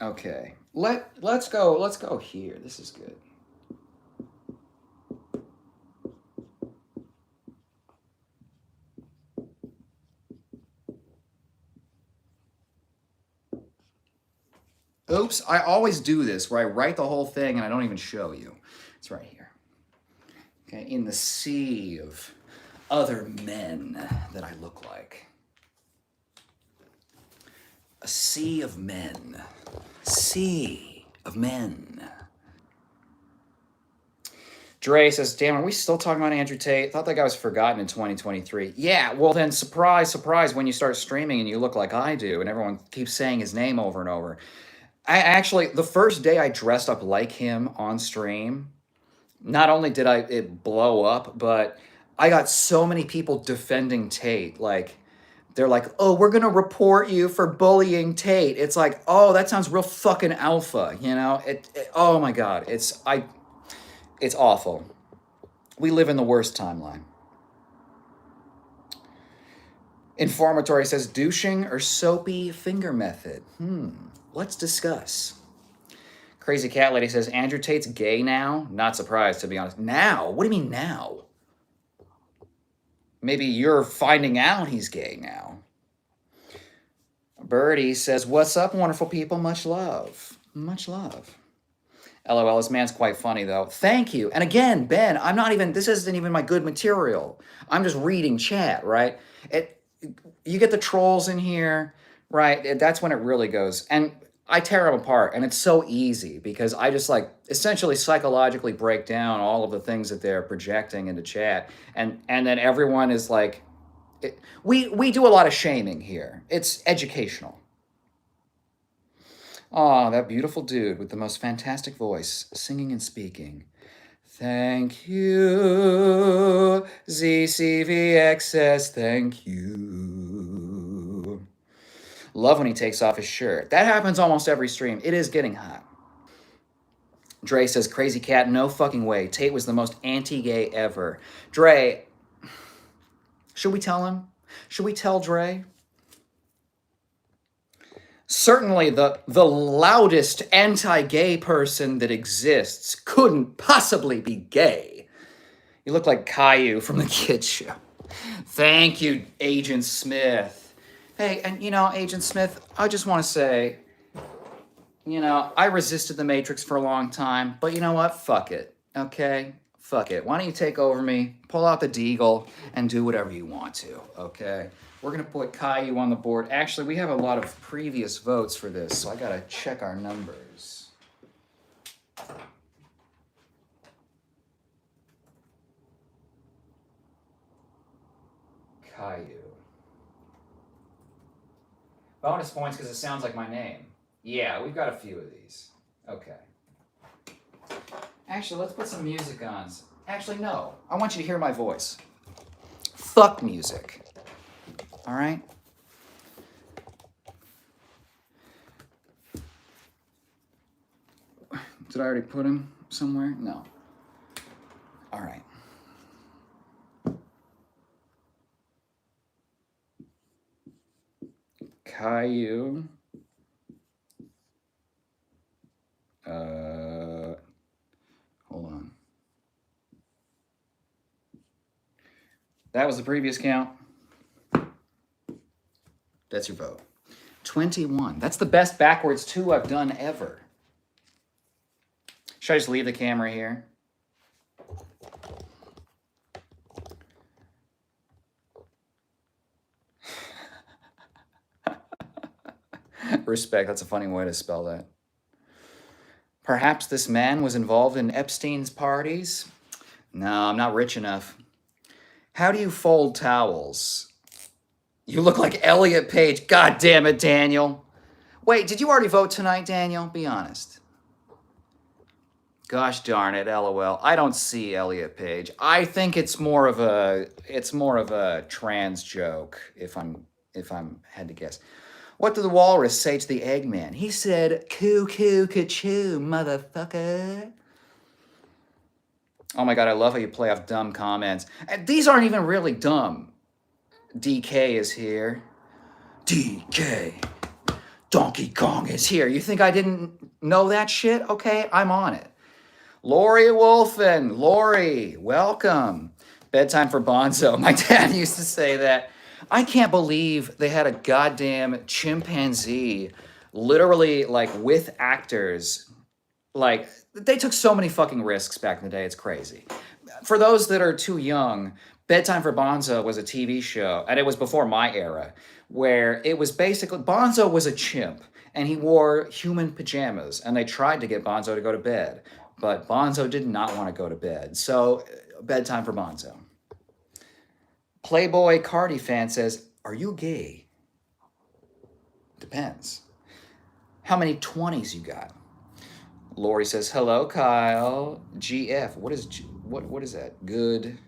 Okay, let's go here. This is good. Oops, I always do this where I write the whole thing and I don't even show you. It's right here. Okay, in the sea of other men that I look like. A sea of men. Sea of men. Dre says, damn, are we still talking about Andrew Tate? Thought that guy was forgotten in 2023. Yeah, well then, surprise, surprise, when you start streaming and you look like I do and everyone keeps saying his name over and over. I actually, the first day I dressed up like him on stream, not only did it blow up, but I got so many people defending Tate. Like, they're like, oh, we're going to report you for bullying Tate. It's like, oh, that sounds real fucking alpha, you know? Oh my God, it's awful. We live in the worst timeline. Informatory says, douching or soapy finger method? Let's discuss. Crazy Cat Lady says, Andrew Tate's gay now? Not surprised, to be honest. Now? What do you mean now? Maybe you're finding out he's gay now. Birdie says, what's up, wonderful people? Much love. Much love. LOL, this man's quite funny, though. Thank you. And again, Ben, this isn't even my good material. I'm just reading chat, right? You get the trolls in here, right? That's when it really goes. And I tear them apart, and it's so easy because I just essentially psychologically break down all of the things that they're projecting into chat, and then everyone is like, we do a lot of shaming here. It's educational. Aw, that beautiful dude with the most fantastic voice, singing and speaking. Thank you, ZCVXS, thank you. Love when he takes off his shirt. That happens almost every stream. It is getting hot. Dre says, crazy cat, no fucking way. Tate was the most anti-gay ever. Dre, should we tell him? Should we tell Dre? Certainly the loudest anti-gay person that exists couldn't possibly be gay. You look like Caillou from the Kids Show. Thank you, Agent Smith. Hey, and Agent Smith, I just want to say, I resisted the Matrix for a long time, but you know what? Fuck it, okay? Fuck it. Why don't you take over me, pull out the deagle, and do whatever you want to, okay? We're going to put Caillou on the board. Actually, we have a lot of previous votes for this, so I got to check our numbers. Caillou. Bonus points because it sounds like my name. Yeah, we've got a few of these. Okay. Actually, let's put some music on. Actually, no. I want you to hear my voice. Fuck music. All right? Did I already put him somewhere? No. All right. Caillou. Hold on. That was the previous count. That's your vote. 21. That's the best backwards 2 I've done ever. Should I just leave the camera here? Respect, that's a funny way to spell that. Perhaps this man was involved in Epstein's parties? No, I'm not rich enough. How do you fold towels? You look like Elliot Page. God damn it, Daniel. Wait, did you already vote tonight, Daniel? Be honest. Gosh darn it, LOL. I don't see Elliot Page. I think it's more of a trans joke, if I'm had to guess. What did the walrus say to the Eggman? He said, "Coo coo ka-choo, motherfucker." Oh my god, I love how you play off dumb comments. And these aren't even really dumb. DK is here. DK. Donkey Kong is here. You think I didn't know that shit? Okay, I'm on it. Lori Wolfen. Lori, welcome. Bedtime for Bonzo. My dad used to say that. I can't believe they had a goddamn chimpanzee literally like with actors. Like, they took so many fucking risks back in the day. It's crazy. For those that are too young, Bedtime for Bonzo was a TV show, and it was before my era, where it was basically, Bonzo was a chimp, and he wore human pajamas, and they tried to get Bonzo to go to bed, but Bonzo did not want to go to bed. So, Bedtime for Bonzo. Playboy Cardi fan says, "Are you gay?" Depends. How many 20s you got? Lori says, "Hello, Kyle." GF. What is that? Good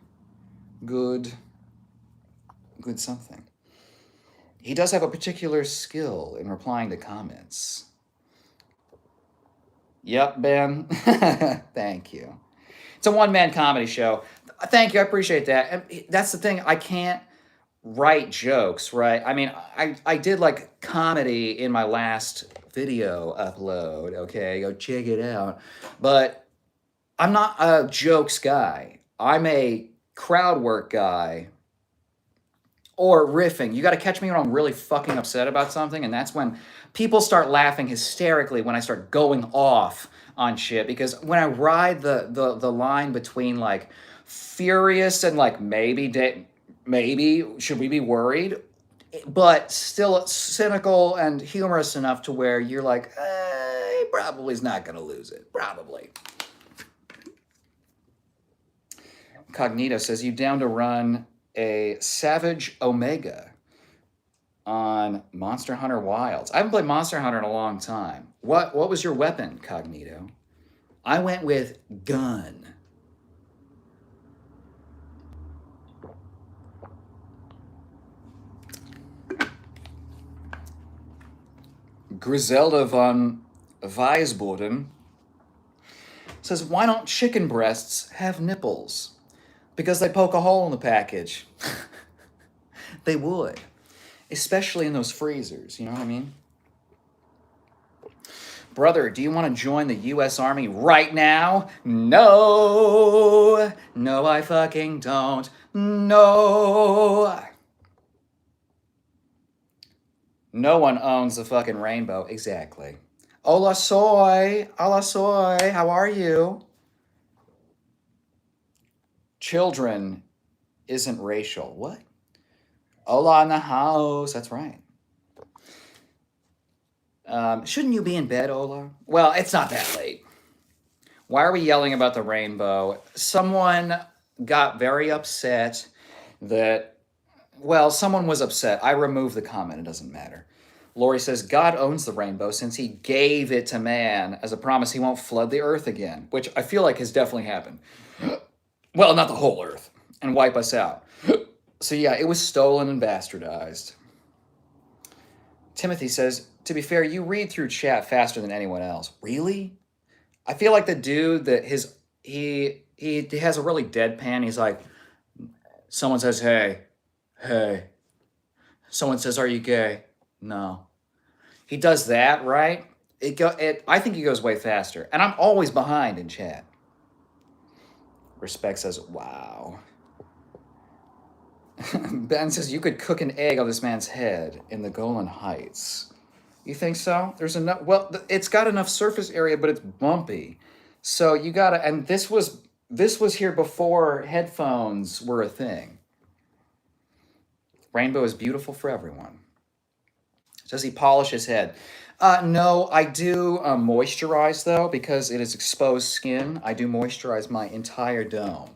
something. He does have a particular skill in replying to comments. Yep, Ben. Thank you. It's a one-man comedy show. Thank you. I appreciate that. And that's the thing. I can't write jokes, right? I mean, I did like comedy in my last video upload, okay? Go check it out. But I'm not a jokes guy. I'm a crowd work guy or riffing. You got to catch me when I'm really fucking upset about something, and that's when people start laughing hysterically when I start going off on shit, because when I ride the line between like furious and like maybe should we be worried, but still cynical and humorous enough to where you're like, he probably is not going to lose it. Probably. Cognito says, "You down to run a Savage Omega on Monster Hunter Wilds?" I haven't played Monster Hunter in a long time. What was your weapon, Cognito? I went with gun. Griselda von Weisboden says, "Why don't chicken breasts have nipples?" Because they poke a hole in the package. They would. Especially in those freezers, you know what I mean? Brother, do you want to join the U.S. Army right now? No. No, I fucking don't. No. No one owns the fucking rainbow. Exactly. Hola soy. Hola soy. How are you? Children isn't racial. What? Hola in the house. That's right. Shouldn't you be in bed, Ola? Well, it's not that late. Why are we yelling about the rainbow? Someone got very upset that, well, someone was upset. I removed the comment. It doesn't matter. Lori says, "God owns the rainbow since he gave it to man as a promise he won't flood the earth again," which I feel like has definitely happened. Well, not the whole earth, and wipe us out. So yeah, it was stolen and bastardized. Timothy says, to be fair, you read through chat faster than anyone else. Really? I feel like the dude that he has a really deadpan. He's like, someone says, hey, hey. Someone says, are you gay? No. He does that, right? I think he goes way faster. And I'm always behind in chat. Respect says, wow. Ben says, you could cook an egg on this man's head in the Golan Heights. You think so? There's enough. Well, it's got enough surface area, but it's bumpy. So you gotta. And this was here before headphones were a thing. Rainbow is beautiful for everyone. Does he polish his head? No, I do moisturize though because it is exposed skin. I do moisturize my entire dome.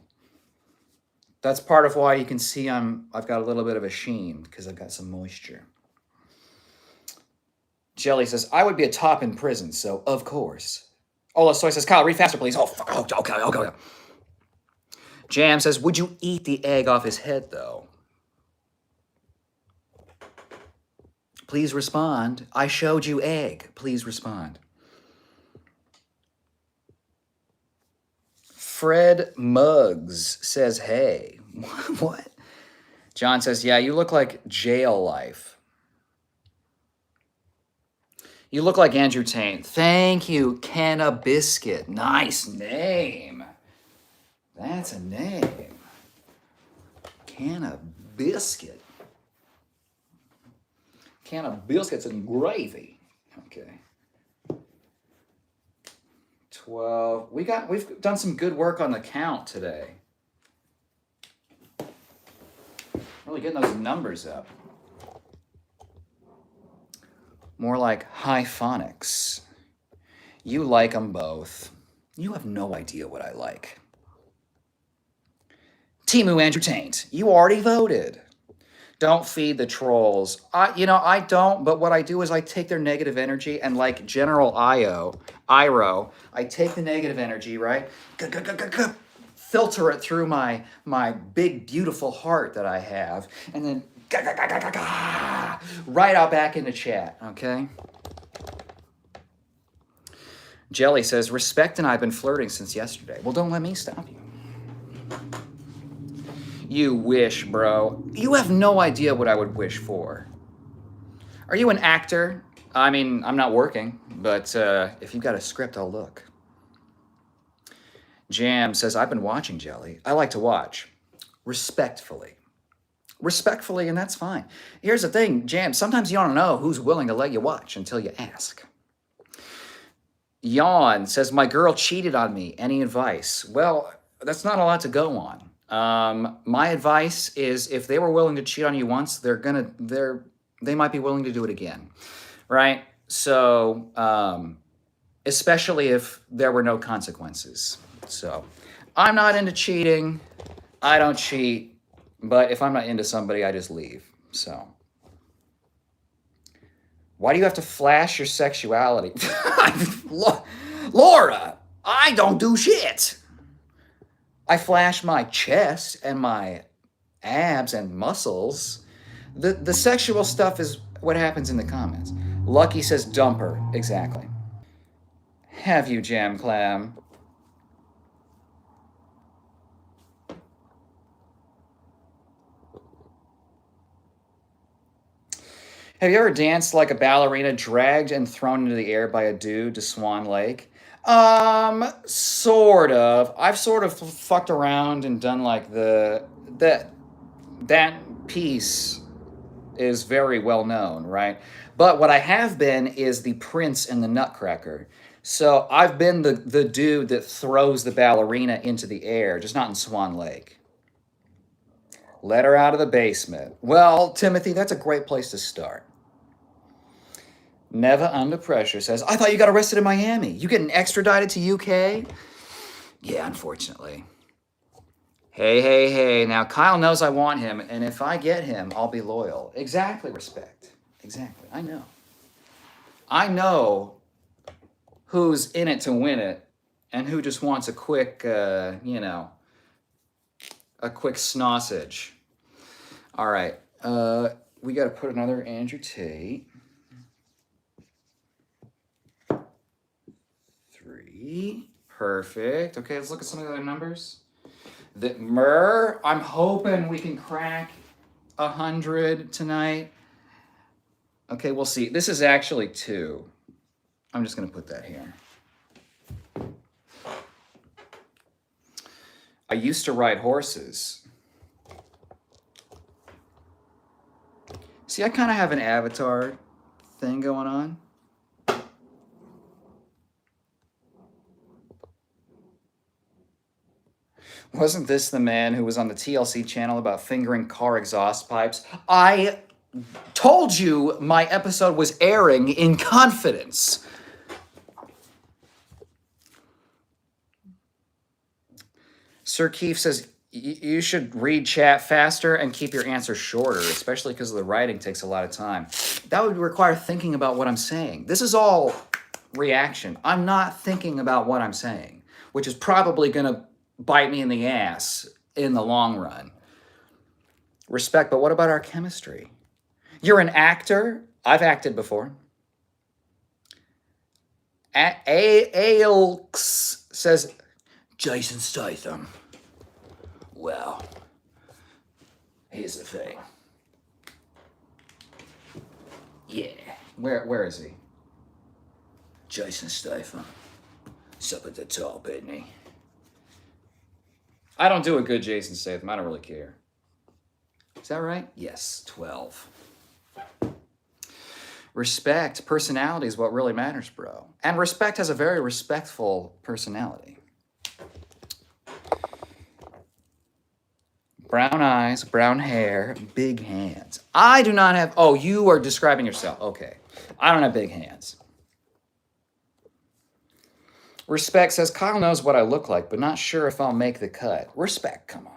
That's part of why you can see I've got a little bit of a sheen because I've got some moisture. Jelly says, I would be a top in prison, so of course. Ola Soy says, Kyle, read faster, please. Oh, fuck. Oh, okay. Jam says, would you eat the egg off his head, though? Please respond. I showed you egg. Please respond. Fred Muggs says, hey. What? John says, yeah, you look like jail life. You look like Andrew Tate. Thank you, Kenna Biscuit. Nice name. That's a name. Kenna Biscuit. Can of biscuits and gravy. Okay. 12. We've done some good work on the count today. Really getting those numbers up. More like high phonics. You like them both. You have no idea what I like. Timu Entertained. You already voted. Don't feed the trolls. I don't, but what I do is I take their negative energy and like General Iroh, I take the negative energy, right? Filter it through my big, beautiful heart that I have, and then right out back into chat, okay? Jelly says, Respect and I have been flirting since yesterday. Well, don't let me stop you. You wish, bro. You have no idea what I would wish for. Are you an actor? I mean, I'm not working, but if you've got a script, I'll look. Jam says, I've been watching Jelly. I like to watch. Respectfully, and that's fine. Here's the thing, Jam, sometimes you don't know who's willing to let you watch until you ask. Yawn says, my girl cheated on me. Any advice? Well, that's not a lot to go on. My advice is if they were willing to cheat on you once, they might be willing to do it again, right? So, especially if there were no consequences. So, I'm not into cheating. I don't cheat, but if I'm not into somebody, I just leave. So, why do you have to flash your sexuality? Laura, I don't do shit. I flash my chest and my abs and muscles. The sexual stuff is what happens in the comments. Lucky says dumper. Exactly. Have you, Jam Clam? Have you ever danced like a ballerina dragged and thrown into the air by a dude to Swan Lake? Sort of. I've sort of fucked around and done like that piece is very well known, right? But what I have been is the Prince and the Nutcracker. So I've been the dude that throws the ballerina into the air, just not in Swan Lake. Let her out of the basement. Well, Timothy, that's a great place to start. Never Under Pressure says, I thought you got arrested in Miami. You getting extradited to UK? Yeah, unfortunately. Hey. Now, Kyle knows I want him, and if I get him, I'll be loyal. Exactly, Respect. Exactly. I know who's in it to win it and who just wants a quick, a quick snossage. All right. We got to put another Andrew Tate. 3. Perfect. Okay, let's look at some of the other numbers. I'm hoping we can crack 100 tonight. Okay, we'll see. This is actually 2. I'm just going to put that here. I used to ride horses. See, I kind of have an avatar thing going on. Wasn't this the man who was on the TLC channel about fingering car exhaust pipes? I told you my episode was airing in confidence. Sir Keefe says, you should read chat faster and keep your answers shorter, especially because the writing takes a lot of time. That would require thinking about what I'm saying. This is all reaction. I'm not thinking about what I'm saying, which is probably going to bite me in the ass in the long run. Respect, but what about our chemistry? You're an actor. I've acted before. Ailks says, Jason Statham. Well, here's the thing. Yeah. Where is he? Jason Statham. He's up at the top, isn't he? I don't do a good Jason Statham. I don't really care. Is that right? Yes, 12. Respect, personality is what really matters, bro. And Respect has a very respectful personality. Brown eyes, brown hair, big hands. I do not have... Oh, you are describing yourself. Okay. I don't have big hands. Respect says, Kyle knows what I look like, but not sure if I'll make the cut. Respect, come on.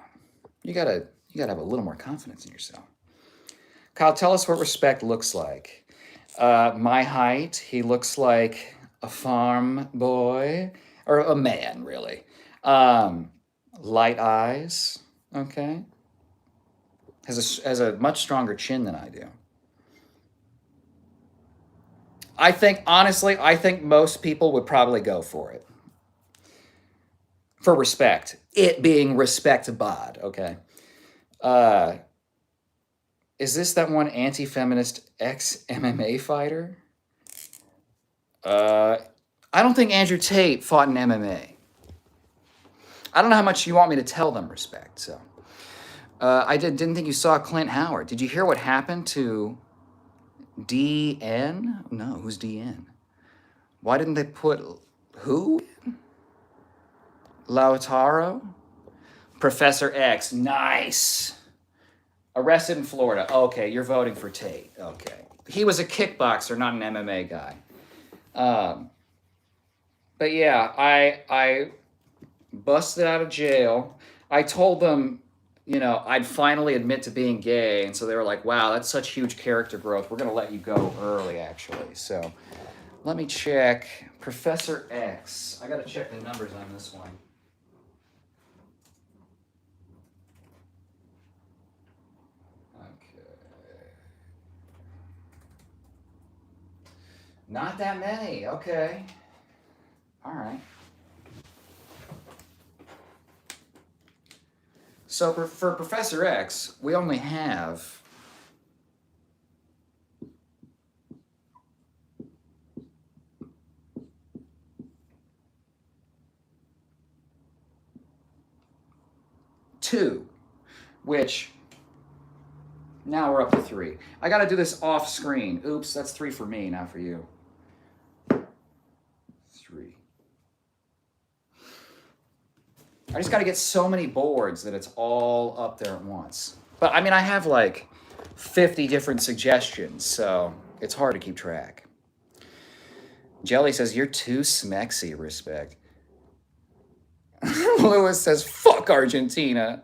You gotta have a little more confidence in yourself. Kyle, tell us what Respect looks like. My height, he looks like a farm boy, or a man, really. Light eyes, okay. Has a much stronger chin than I do. Honestly, I think most people would probably go for it. For Respect. It being Respect bod, okay. Is this that one anti-feminist ex-MMA fighter? I don't think Andrew Tate fought in MMA. I don't know how much you want me to tell them, Respect. So, I didn't think you saw Clint Howard. Did you hear what happened to DN? No, who's DN? Why didn't they put who? Lautaro? Professor X. Nice. Arrested in Florida. Okay, you're voting for Tate. Okay. He was a kickboxer, not an MMA guy. But yeah, I busted out of jail. I told them, I'd finally admit to being gay. And so they were like, wow, that's such huge character growth. We're going to let you go early, actually. So let me check. Professor X. I got to check the numbers on this one. Not that many. Okay. All right. So for Professor X, we only have two, which now we're up to 3. I got to do this off screen. Oops, that's 3 for me, not for you. 3. I just got to get so many boards that it's all up there at once. But I mean, I have like 50 different suggestions, so it's hard to keep track. Jelly says, you're too smexy, Respect. Lewis says, fuck Argentina.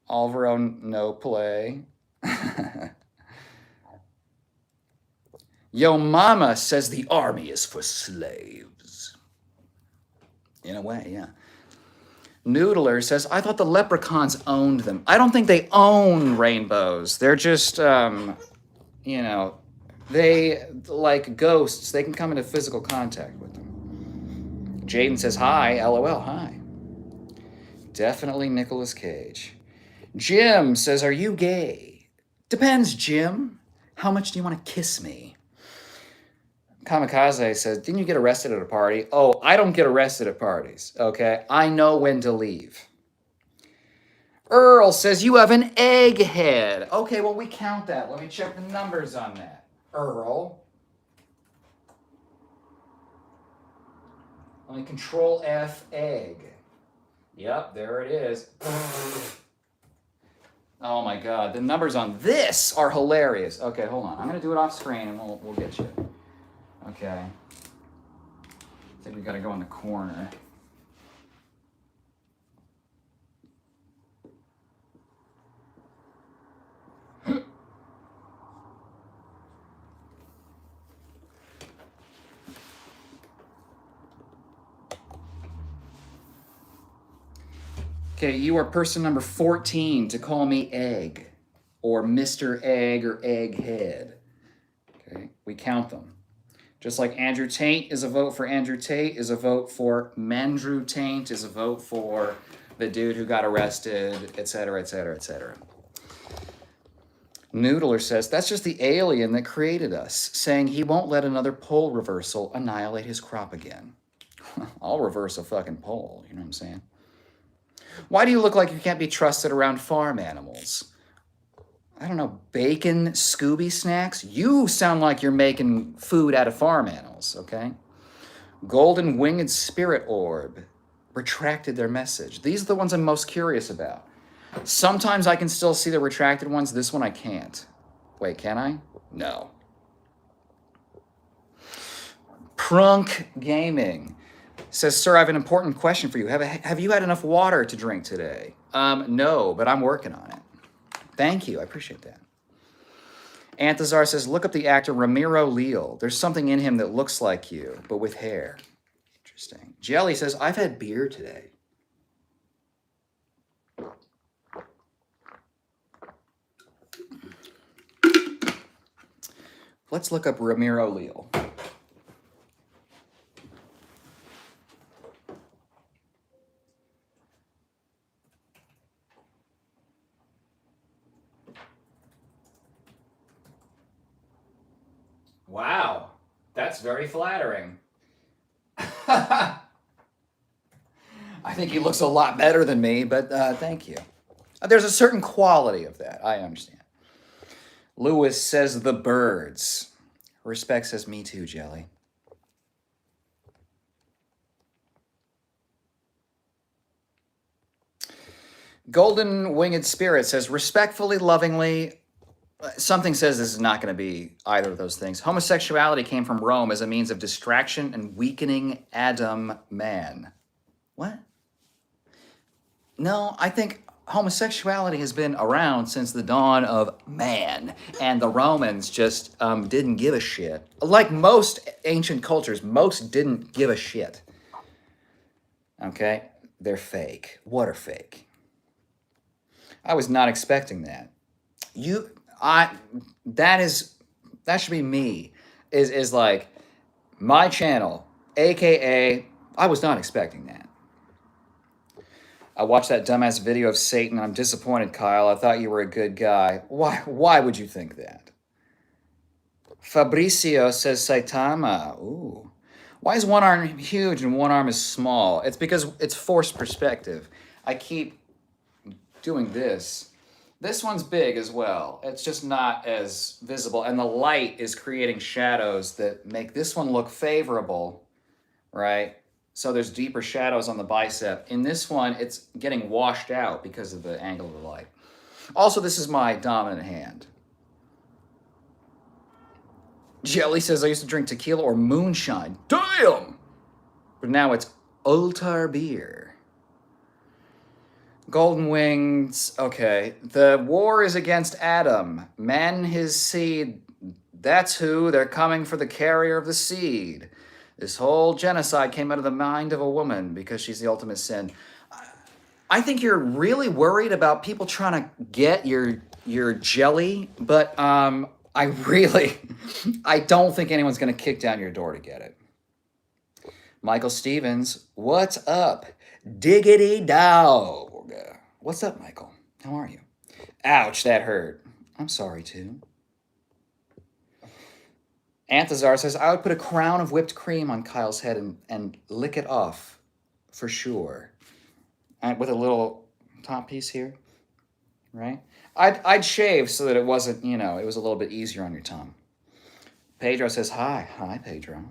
Alvaro, no play. Yo mama says the army is for slaves. In a way, yeah. Noodler says, I thought the leprechauns owned them. I don't think they own rainbows. They're just, you know, they, like ghosts, they can come into physical contact with them. Jaden says, hi, LOL, hi. Definitely Nicolas Cage. Jim says, are you gay? Depends, Jim. How much do you want to kiss me? Kamikaze says, didn't you get arrested at a party? Oh, I don't get arrested at parties, okay? I know when to leave. Earl says, you have an egghead. Okay, well, we count that. Let me check the numbers on that. Earl. Let me control F egg. Yep, there it is. Oh my God, the numbers on this are hilarious. Okay, hold on. I'm gonna do it off screen and we'll get you. Okay. I think we gotta go in the corner. Okay, you are person number 14 to call me Egg, or Mr. Egg, or Egghead. Okay, we count them. Just like Andrew Taint is a vote for Andrew Tate, is a vote for Mandrew Taint, is a vote for the dude who got arrested, etc., etc., etc. Noodler says, that's just the alien that created us, saying he won't let another pole reversal annihilate his crop again. I'll reverse a fucking pole, you know what I'm saying? Why do you look like you can't be trusted around farm animals? I don't know, bacon Scooby snacks? You sound like you're making food out of farm animals, okay? Golden Winged Spirit Orb retracted their message. These are the ones I'm most curious about. Sometimes I can still see the retracted ones. This one I can't. Wait, can I? No. Prunk Gaming says, sir, I have an important question for you. Have you had enough water to drink today? No, but I'm working on it. Thank you. I appreciate that. Anthazar says, look up the actor Ramiro Leal. There's something in him that looks like you, but with hair. Interesting. Jelly says, I've had beer today. Let's look up Ramiro Leal. Wow, that's very flattering. I think he looks a lot better than me, but thank you. There's a certain quality of that. I understand. Lewis says the birds. Respect says me too, Jelly. Golden Winged Spirit says respectfully, lovingly. Something says this is not going to be either of those things. Homosexuality came from Rome as a means of distraction and weakening Adam man. What? No, I think homosexuality has been around since the dawn of man, and the Romans just didn't give a shit. Like most ancient cultures, most didn't give a shit. Okay? They're fake. What are fake? I was not expecting that. That should be me. Is like my channel, aka I was not expecting that. I watched that dumbass video of Satan. I'm disappointed, Kyle. I thought you were a good guy. Why would you think that? Fabricio says Saitama. Ooh. Why is one arm huge and one arm is small? It's because it's forced perspective. I keep doing this. This one's big as well. It's just not as visible. And the light is creating shadows that make this one look favorable, right? So there's deeper shadows on the bicep. In this one, it's getting washed out because of the angle of the light. Also, this is my dominant hand. Jelly says, I used to drink tequila or moonshine. Damn! But now it's Ultar beer. Golden Wings, okay. The war is against Adam. Man, his seed. That's who. They're coming for the carrier of the seed. This whole genocide came out of the mind of a woman because she's the ultimate sin. I think you're really worried about people trying to get your jelly, but I really, I don't think anyone's going to kick down your door to get it. Michael Stevens, what's up? Diggity dog. What's up, Michael? How are you? Ouch, that hurt. I'm sorry, too. Anthazar says, I would put a crown of whipped cream on Kyle's head and lick it off for sure. With a little top piece here, right? I'd shave so that it wasn't, it was a little bit easier on your tongue. Pedro says, hi. Hi, Pedro.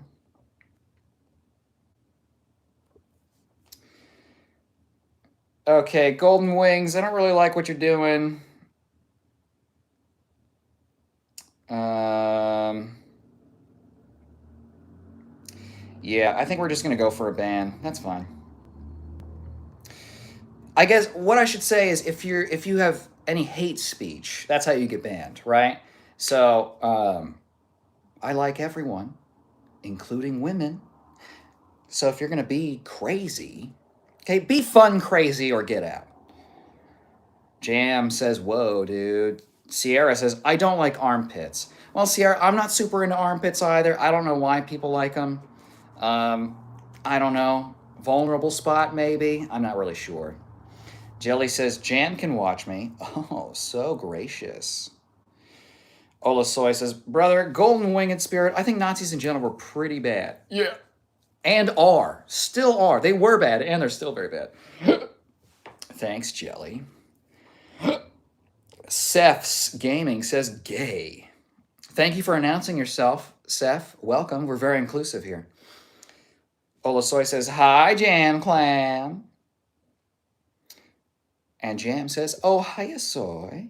Okay, Golden Wings, I don't really like what you're doing. Yeah, I think we're just going to go for a ban. That's fine. I guess what I should say is if you have any hate speech, that's how you get banned, right? So I like everyone, including women. So if you're gonna be crazy, okay, be fun crazy or get out. Jam says, "Whoa, dude." Sierra says, "I don't like armpits." Well, Sierra, I'm not super into armpits either. I don't know why people like them. I don't know. Vulnerable spot, maybe. I'm not really sure. Jelly says, Jan can watch me. Oh, so gracious. Olasoy says, brother, golden winged spirit, I think Nazis in general were pretty bad. Yeah. And are. Still are. They were bad, and they're still very bad. Thanks, Jelly. Seth's Gaming says, gay. Thank you for announcing yourself, Seth. Welcome. We're very inclusive here. Olasoy says, hi, Jam Clan. And Jam says, oh, hiya, soy.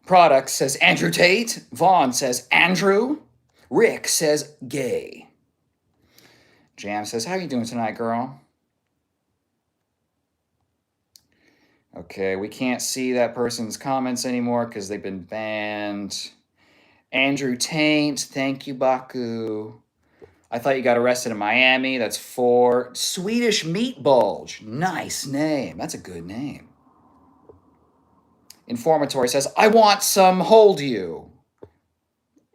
Product says Andrew Tate. Vaughn says Andrew. Rick says gay. Jam says, how you doing tonight, girl? Okay, we can't see that person's comments anymore because they've been banned. Andrew Taint, thank you, Baku. I thought you got arrested in Miami. That's 4. Swedish Meat Bulge. Nice name. That's a good name. Informatory says, I want some hold you.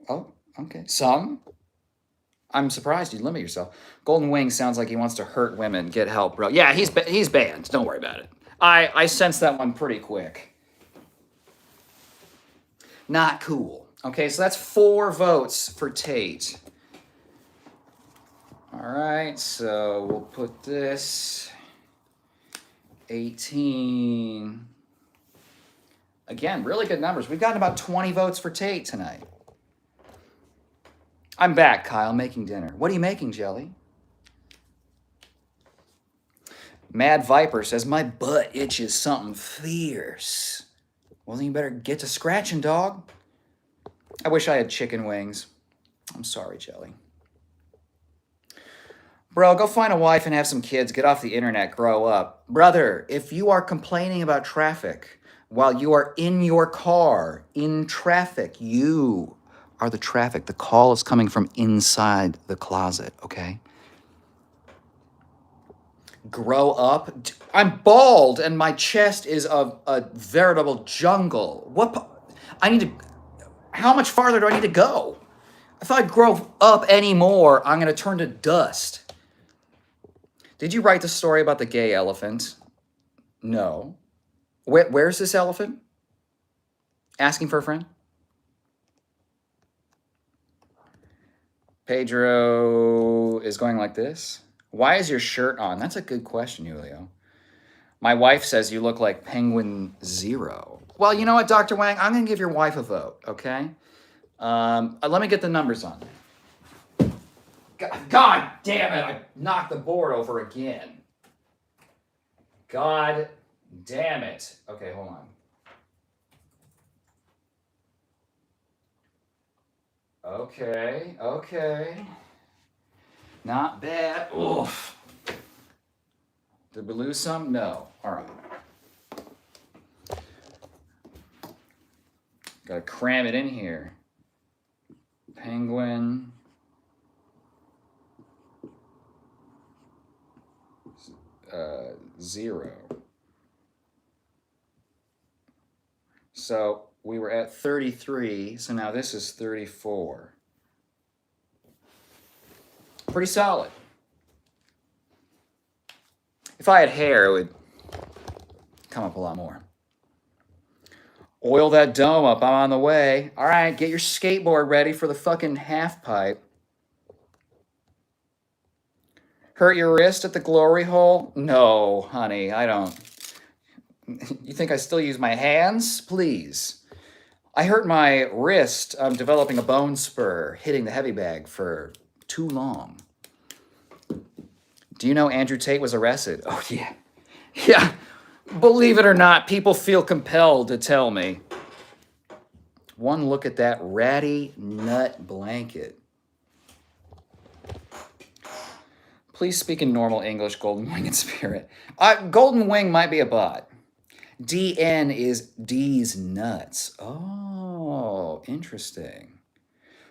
Oh, okay. Some? I'm surprised you limit yourself. Golden Wing sounds like he wants to hurt women. Get help, bro. Yeah, he's banned. Don't worry about it. I sensed that one pretty quick. Not cool. Okay, so that's 4 votes for Tate. All right, so we'll put this 18. Again, really good numbers. We've gotten about 20 votes for Tate tonight. I'm back, Kyle, making dinner. What are you making, Jelly? Mad Viper says, my butt itches something fierce. Well, then you better get to scratching, dog. I wish I had chicken wings. I'm sorry, Jelly. Bro, go find a wife and have some kids. Get off the internet. Grow up. Brother, if you are complaining about traffic while you are in your car, in traffic, you are the traffic. The call is coming from inside the closet, okay? Grow up. I'm bald and my chest is a veritable jungle. How much farther do I need to go? If I grow up anymore, I'm going to turn to dust. Did you write the story about the gay elephant? No. Where's this elephant? Asking for a friend? Pedro is going like this. Why is your shirt on? That's a good question, Julio. My wife says you look like Penguin Zero. Well, you know what, Dr. Wang? I'm going to give your wife a vote, okay? Let me get the numbers on. God damn it, I knocked the board over again. God damn it. Okay, hold on. Okay. Not bad. Oof. Did we lose some? No. All right. Gotta cram it in here. Penguin. Zero. So we were at 33, so now this is 34. Pretty solid. If I had hair, it would come up a lot more. Oil that dome up. I'm on the way. All right, get your skateboard ready for the fucking half pipe. Hurt your wrist at the glory hole? No, honey, I don't. You think I still use my hands? Please. I hurt my wrist developing a bone spur, hitting the heavy bag for too long. Do you know Andrew Tate was arrested? Oh, yeah. Yeah. Believe it or not, people feel compelled to tell me. One look at that ratty nut blanket. Please speak in normal English, Golden Wing and Spirit. Golden Wing might be a bot. DN is D's nuts. Oh, interesting.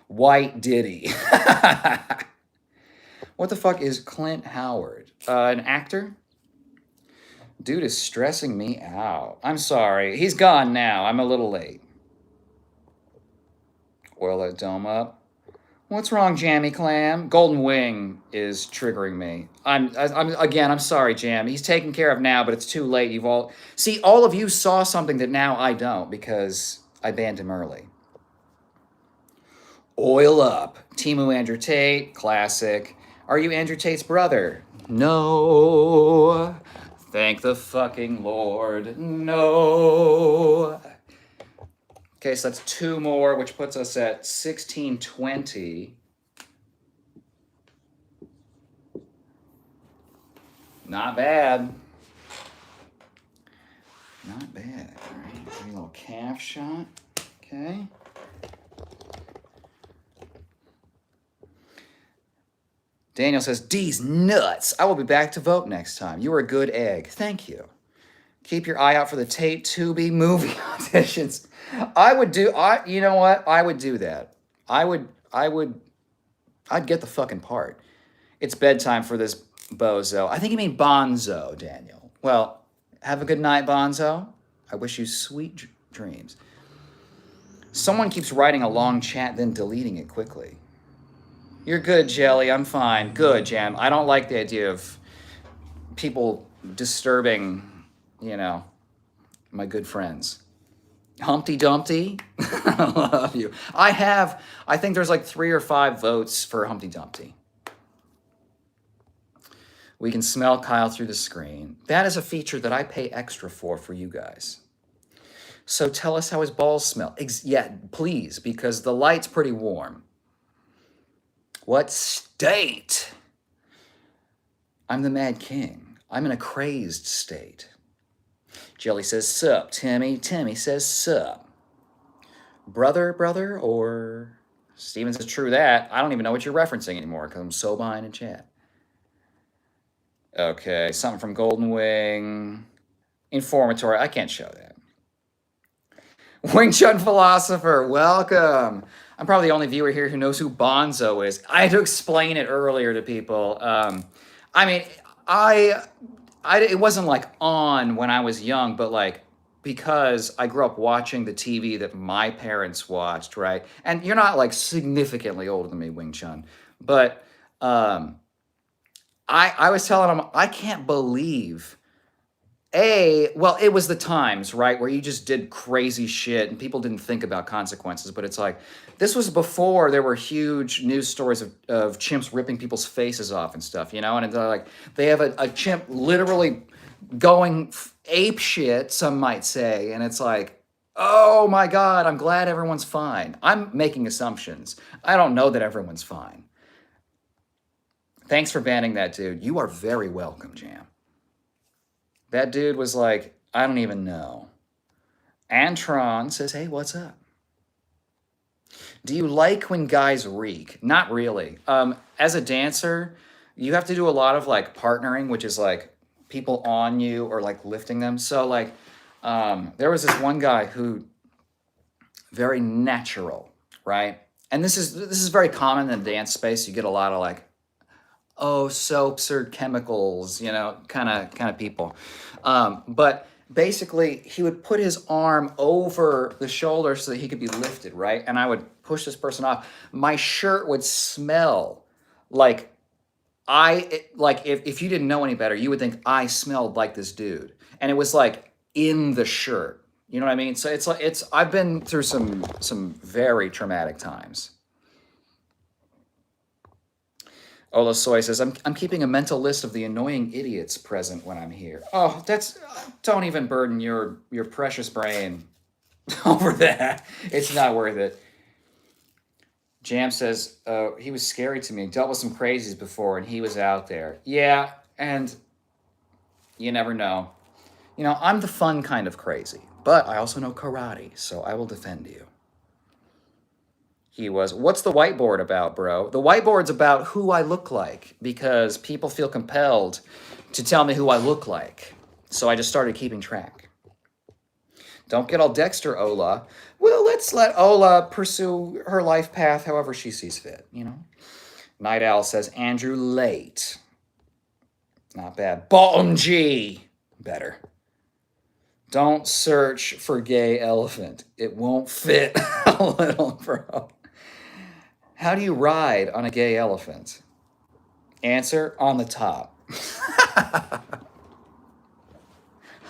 White Diddy. What the fuck is Clint Howard? An actor? Dude is stressing me out. I'm sorry. He's gone now. I'm a little late. Oil that dome up. What's wrong, Jammy Clam? Golden Wing is triggering me. I'm sorry, Jam. He's taken care of now, but it's too late. All of you saw something that now I don't because I banned him early. Oil up. Timu Andrew Tate, classic. Are you Andrew Tate's brother? No. Thank the fucking Lord. No. Okay, so that's 2 more, which puts us at 1620. Not bad. Not bad. All right, give me a little calf shot. Okay. Daniel says, D's nuts. I will be back to vote next time. You are a good egg. Thank you. Keep your eye out for the Tate Tubi movie auditions. You know what? I would do that. I'd get the fucking part. It's bedtime for this bozo. I think you mean bonzo, Daniel. Well, have a good night, bonzo. I wish you sweet dreams. Someone keeps writing a long chat, then deleting it quickly. You're good, Jelly. I'm fine. Good, Jam. I don't like the idea of people disturbing, my good friends. Humpty Dumpty, I love you. I think there's like 3 or 5 votes for Humpty Dumpty. We can smell Kyle through the screen. That is a feature that I pay extra for you guys. So tell us how his balls smell. Yeah, please, because the light's pretty warm. What state? I'm the Mad King. I'm in a crazed state. Jelly says, sup, Timmy. Timmy says, sup. Brother, or... Steven says, true that. I don't even know what you're referencing anymore because I'm so behind in chat. Okay, something from Golden Wing. Informatory. I can't show that. Wing Chun Philosopher, welcome. I'm probably the only viewer here who knows who Bonzo is. I had to explain it earlier to people. It wasn't like on when I was young, but like because I grew up watching the TV that my parents watched, right? And you're not like significantly older than me, Wing Chun, but I was telling him I can't believe. It was the times, right, where you just did crazy shit and people didn't think about consequences. But it's like, this was before there were huge news stories of chimps ripping people's faces off and stuff, And they're like, they have a chimp literally going ape shit, some might say. And it's like, oh my God, I'm glad everyone's fine. I'm making assumptions. I don't know that everyone's fine. Thanks for banning that, dude. You are very welcome, Jam. That dude was like, I don't even know. Antron says, hey, what's up? Do you like when guys reek? Not really. As a dancer, you have to do a lot of like partnering, which is like people on you or like lifting them. So like there was this one guy who very natural, right? And this is very common in the dance space. You get a lot of like, soaps or chemicals, kind of people. But basically he would put his arm over the shoulder so that he could be lifted, right? And I would push this person off. My shirt would smell like like if you didn't know any better, you would think I smelled like this dude. And it was like in the shirt. You know what I mean? So it's like I've been through some very traumatic times. Ola Soy says, I'm keeping a mental list of the annoying idiots present when I'm here. Oh, don't even burden your precious brain over that. It's not worth it. Jam says, he was scary to me. Dealt with some crazies before, and he was out there. Yeah, and you never know. You know, I'm the fun kind of crazy, but I also know karate, so I will defend you. He was, what's the whiteboard about, bro? The whiteboard's about who I look like because people feel compelled to tell me who I look like. So I just started keeping track. Don't get all Dexter, Ola. Well, let's let Ola pursue her life path however she sees fit, you know? Night Owl says, Andrew late. Not bad. Bottom G. Better. Don't search for gay elephant. It won't fit a little, bro. How do you ride on a gay elephant? Answer, on the top.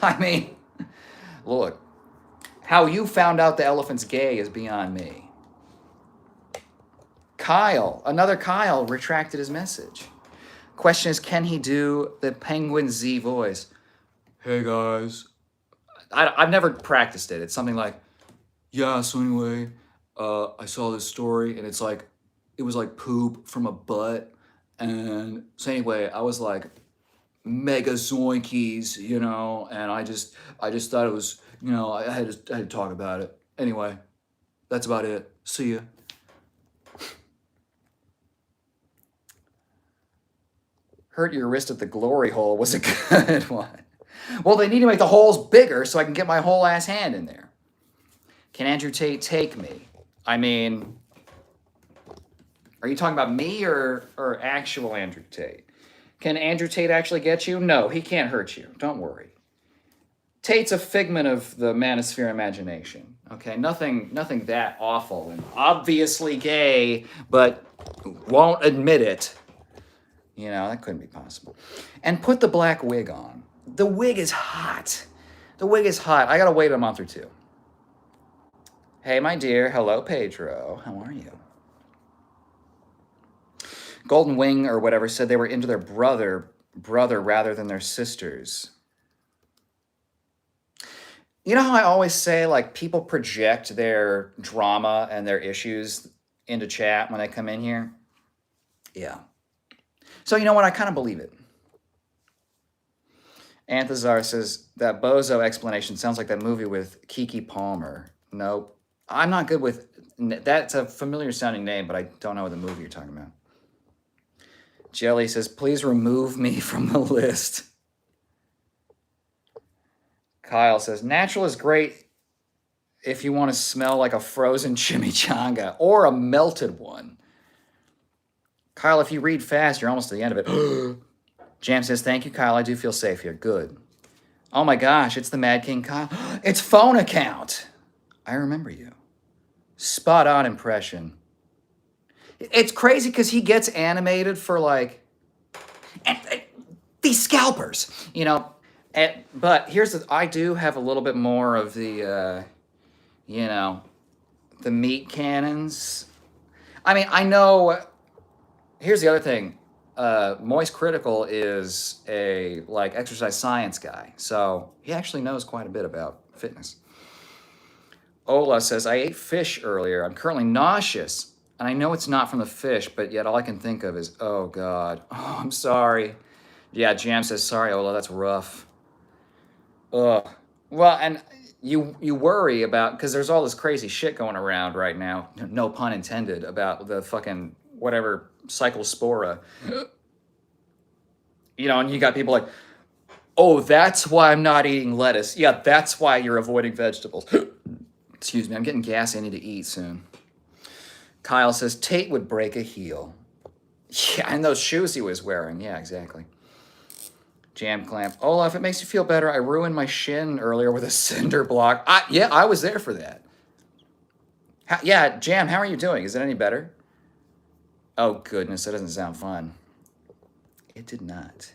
I mean, look, how you found out the elephant's gay is beyond me. Kyle, another Kyle, retracted his message. Question is, can he do the Penguin Z voice? Hey guys. I've never practiced it. It's something like, yeah, so anyway, I saw this story and it's like, it was like poop from a butt. And so anyway, I was like, mega zoinkies, you know, and I just thought it was, you know, I had to talk about it. Anyway, that's about it. See ya. Hurt your wrist at the glory hole was a good one. Well, they need to make the holes bigger so I can get my whole ass hand in there. Can Andrew Tate take me? I mean, are you talking about me or actual Andrew Tate? Can Andrew Tate actually get you? No, he can't hurt you. Don't worry. Tate's a figment of the manosphere imagination. Okay, nothing that awful and obviously gay, but won't admit it. You know, that couldn't be possible. And put the black wig on. The wig is hot. The wig is hot. I gotta wait a month or two. Hey, my dear. Hello, Pedro. How are you? Golden Wing or whatever said they were into their brother rather than their sisters. You know how I always say, like, people project their drama and their issues into chat when they come in here? Yeah. So you know what? I kind of believe it. Anthazar says, that bozo explanation sounds like that movie with Keke Palmer. Nope. I'm not good with... That's a familiar sounding name, but I don't know the movie you're talking about. Jelly says, please remove me from the list. Kyle says, natural is great if you want to smell like a frozen chimichanga or a melted one. Kyle, if you read fast, you're almost to the end of it. Jam says, thank you, Kyle. I do feel safe here. Good. Oh my gosh, it's the Mad King Kyle. It's phone account. I remember you. Spot on impression. It's crazy because he gets animated for like these scalpers, you know. But here's the, I do have a little bit more of the, you know, the meat cannons. I mean, I know. Here's the other thing. Moist Critical is a like exercise science guy, so he actually knows quite a bit about fitness. Ola says, I ate fish earlier. I'm currently nauseous, and I know it's not from the fish, but yet all I can think of is, oh God, oh, I'm sorry. Yeah, Jam says, sorry, Ola, that's rough. Ugh. Well, and you worry about, because there's all this crazy shit going around right now, no pun intended, about the fucking whatever cyclospora. You know, and you got people like, oh, that's why I'm not eating lettuce. Yeah, that's why you're avoiding vegetables. Excuse me, I'm getting gassy. I need to eat soon. Kyle says, Tate would break a heel. Yeah, and those shoes he was wearing. Yeah, exactly. Jam clamp. Olaf, it makes you feel better. I ruined my shin earlier with a cinder block. Yeah, I was there for that. Yeah, Jam, how are you doing? Is it any better? Oh, goodness, that doesn't sound fun. It did not.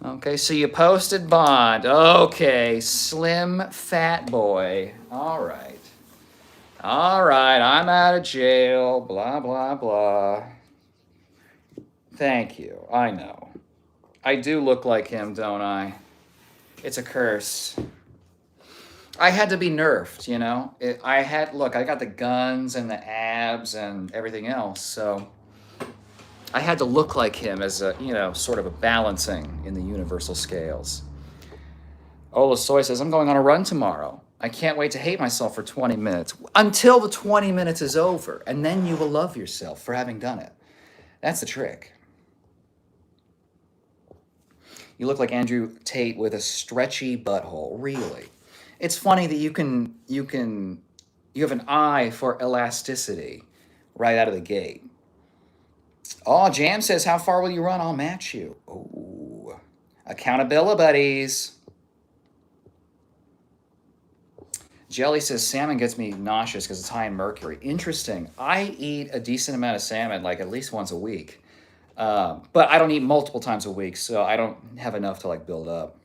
Okay, so you posted bond. Okay, slim fat boy. All right. All right, I'm out of jail. Blah, blah, blah. Thank you. I know. I do look like him, don't I? It's a curse. I had to be nerfed, you know? Look, I got the guns and the abs and everything else, so I had to look like him as a, you know, sort of a balancing in the universal scales. Ola Soy says, I'm going on a run tomorrow. I can't wait to hate myself for 20 minutes. Until the 20 minutes is over, and then you will love yourself for having done it. That's the trick. You look like Andrew Tate with a stretchy butthole, really. It's funny that you have an eye for elasticity right out of the gate. Oh, Jam says, how far will you run? I'll match you. Oh, accountability buddies. Jelly says, salmon gets me nauseous because it's high in mercury. Interesting. I eat a decent amount of salmon, like at least once a week. But I don't eat multiple times a week, so I don't have enough to like build up.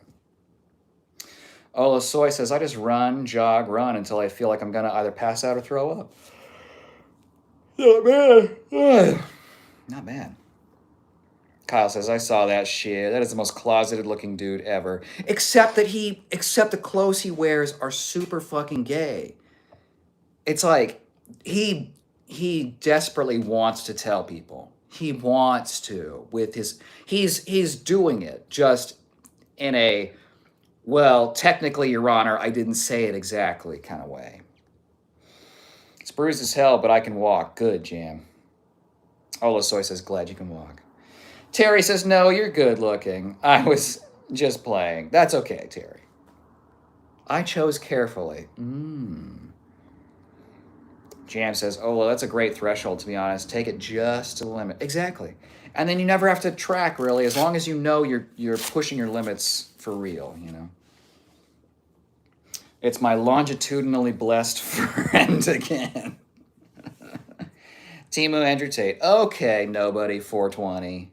Ola Soy says, I just run, jog, run until I feel like I'm going to either pass out or throw up. Not bad. Not bad. Kyle says, I saw that shit. That is the most closeted looking dude ever. Except the clothes he wears are super fucking gay. It's like, he desperately wants to tell people. He wants to with his, he's doing it just in a, well, technically, Your Honor, I didn't say it exactly kind of way. It's bruised as hell, but I can walk. Good, Jam. Ola Soy says, glad you can walk. Terry says, no, you're good looking. I was just playing. That's okay, Terry. I chose carefully. Jam says, Ola, that's a great threshold, to be honest. Take it just to the limit. Exactly. And then you never have to track, really, as long as you know you're pushing your limits for real, you know? It's my longitudinally blessed friend again. Timu Andrew Tate. Okay, nobody, 420.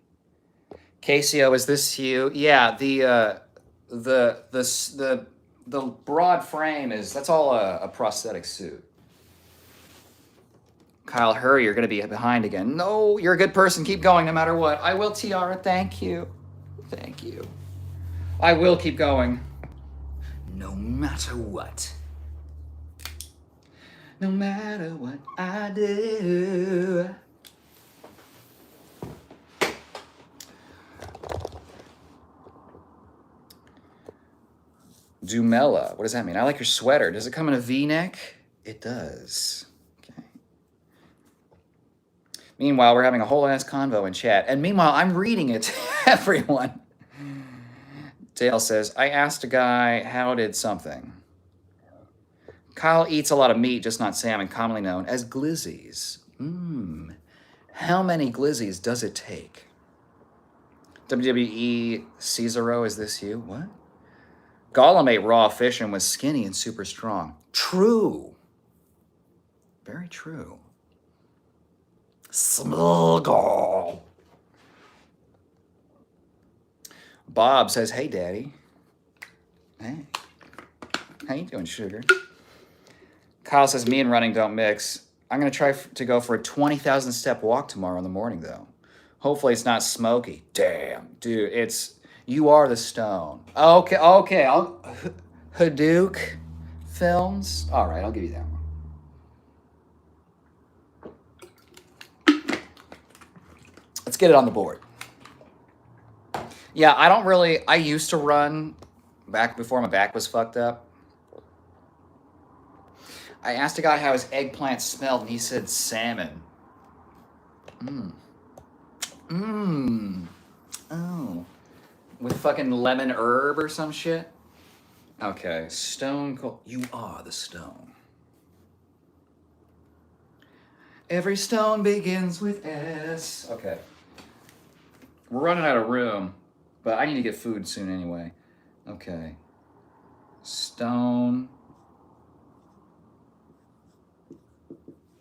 KCO, is this you? Yeah, the broad frame that's all a prosthetic suit. Kyle, hurry, you're going to be behind again. No, you're a good person. Keep going no matter what. I will, Tiara. Thank you. Thank you. I will keep going. No matter what. No matter what I do. Dumella. What does that mean? I like your sweater. Does it come in a V-neck? It does. Okay. Meanwhile, we're having a whole ass convo in chat. And meanwhile, I'm reading it to everyone. Dale says, I asked a guy, how did something? Kyle eats a lot of meat, just not salmon, commonly known as glizzies. How many glizzies does it take? WWE Cesaro, is this you? What? Gollum ate raw fish and was skinny and super strong. True. Very true. Smuggle. Bob says, hey, Daddy. Hey. How you doing, sugar? Kyle says, me and running don't mix. I'm going to try to go for a 20,000 step walk tomorrow in the morning, though. Hopefully it's not smoky. Damn, dude, you are the stone. Okay. Hadouk Films. All right, I'll give you that one. Let's get it on the board. Yeah, I used to run back before my back was fucked up. I asked a guy how his eggplant smelled, and he said salmon. Oh. With fucking lemon herb or some shit? Okay, stone cold. You are the stone. Every stone begins with S. Okay. We're running out of room. But I need to get food soon anyway. Okay. Stone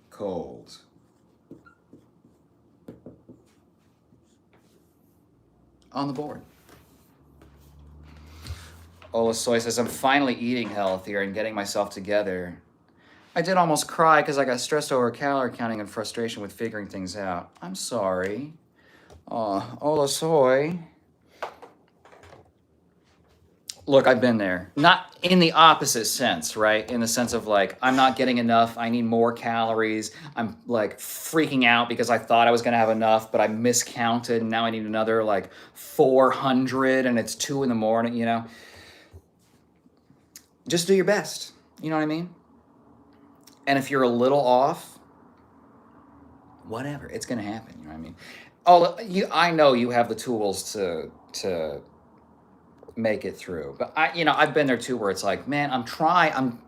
cold. On the board. Olasoy says, I'm finally eating healthier and getting myself together. I did almost cry because I got stressed over calorie counting and frustration with figuring things out. I'm sorry. Olasoy. Look, I've been there. Not in the opposite sense, right? In the sense of like, I'm not getting enough. I need more calories. I'm like freaking out because I thought I was going to have enough, but I miscounted. And now I need another like 400 and it's 2 in the morning, you know? Just do your best. You know what I mean? And if you're a little off, whatever, it's going to happen. You know what I mean? I know you have the tools to make it through. But I've been there too, where it's like, man, I'm trying, and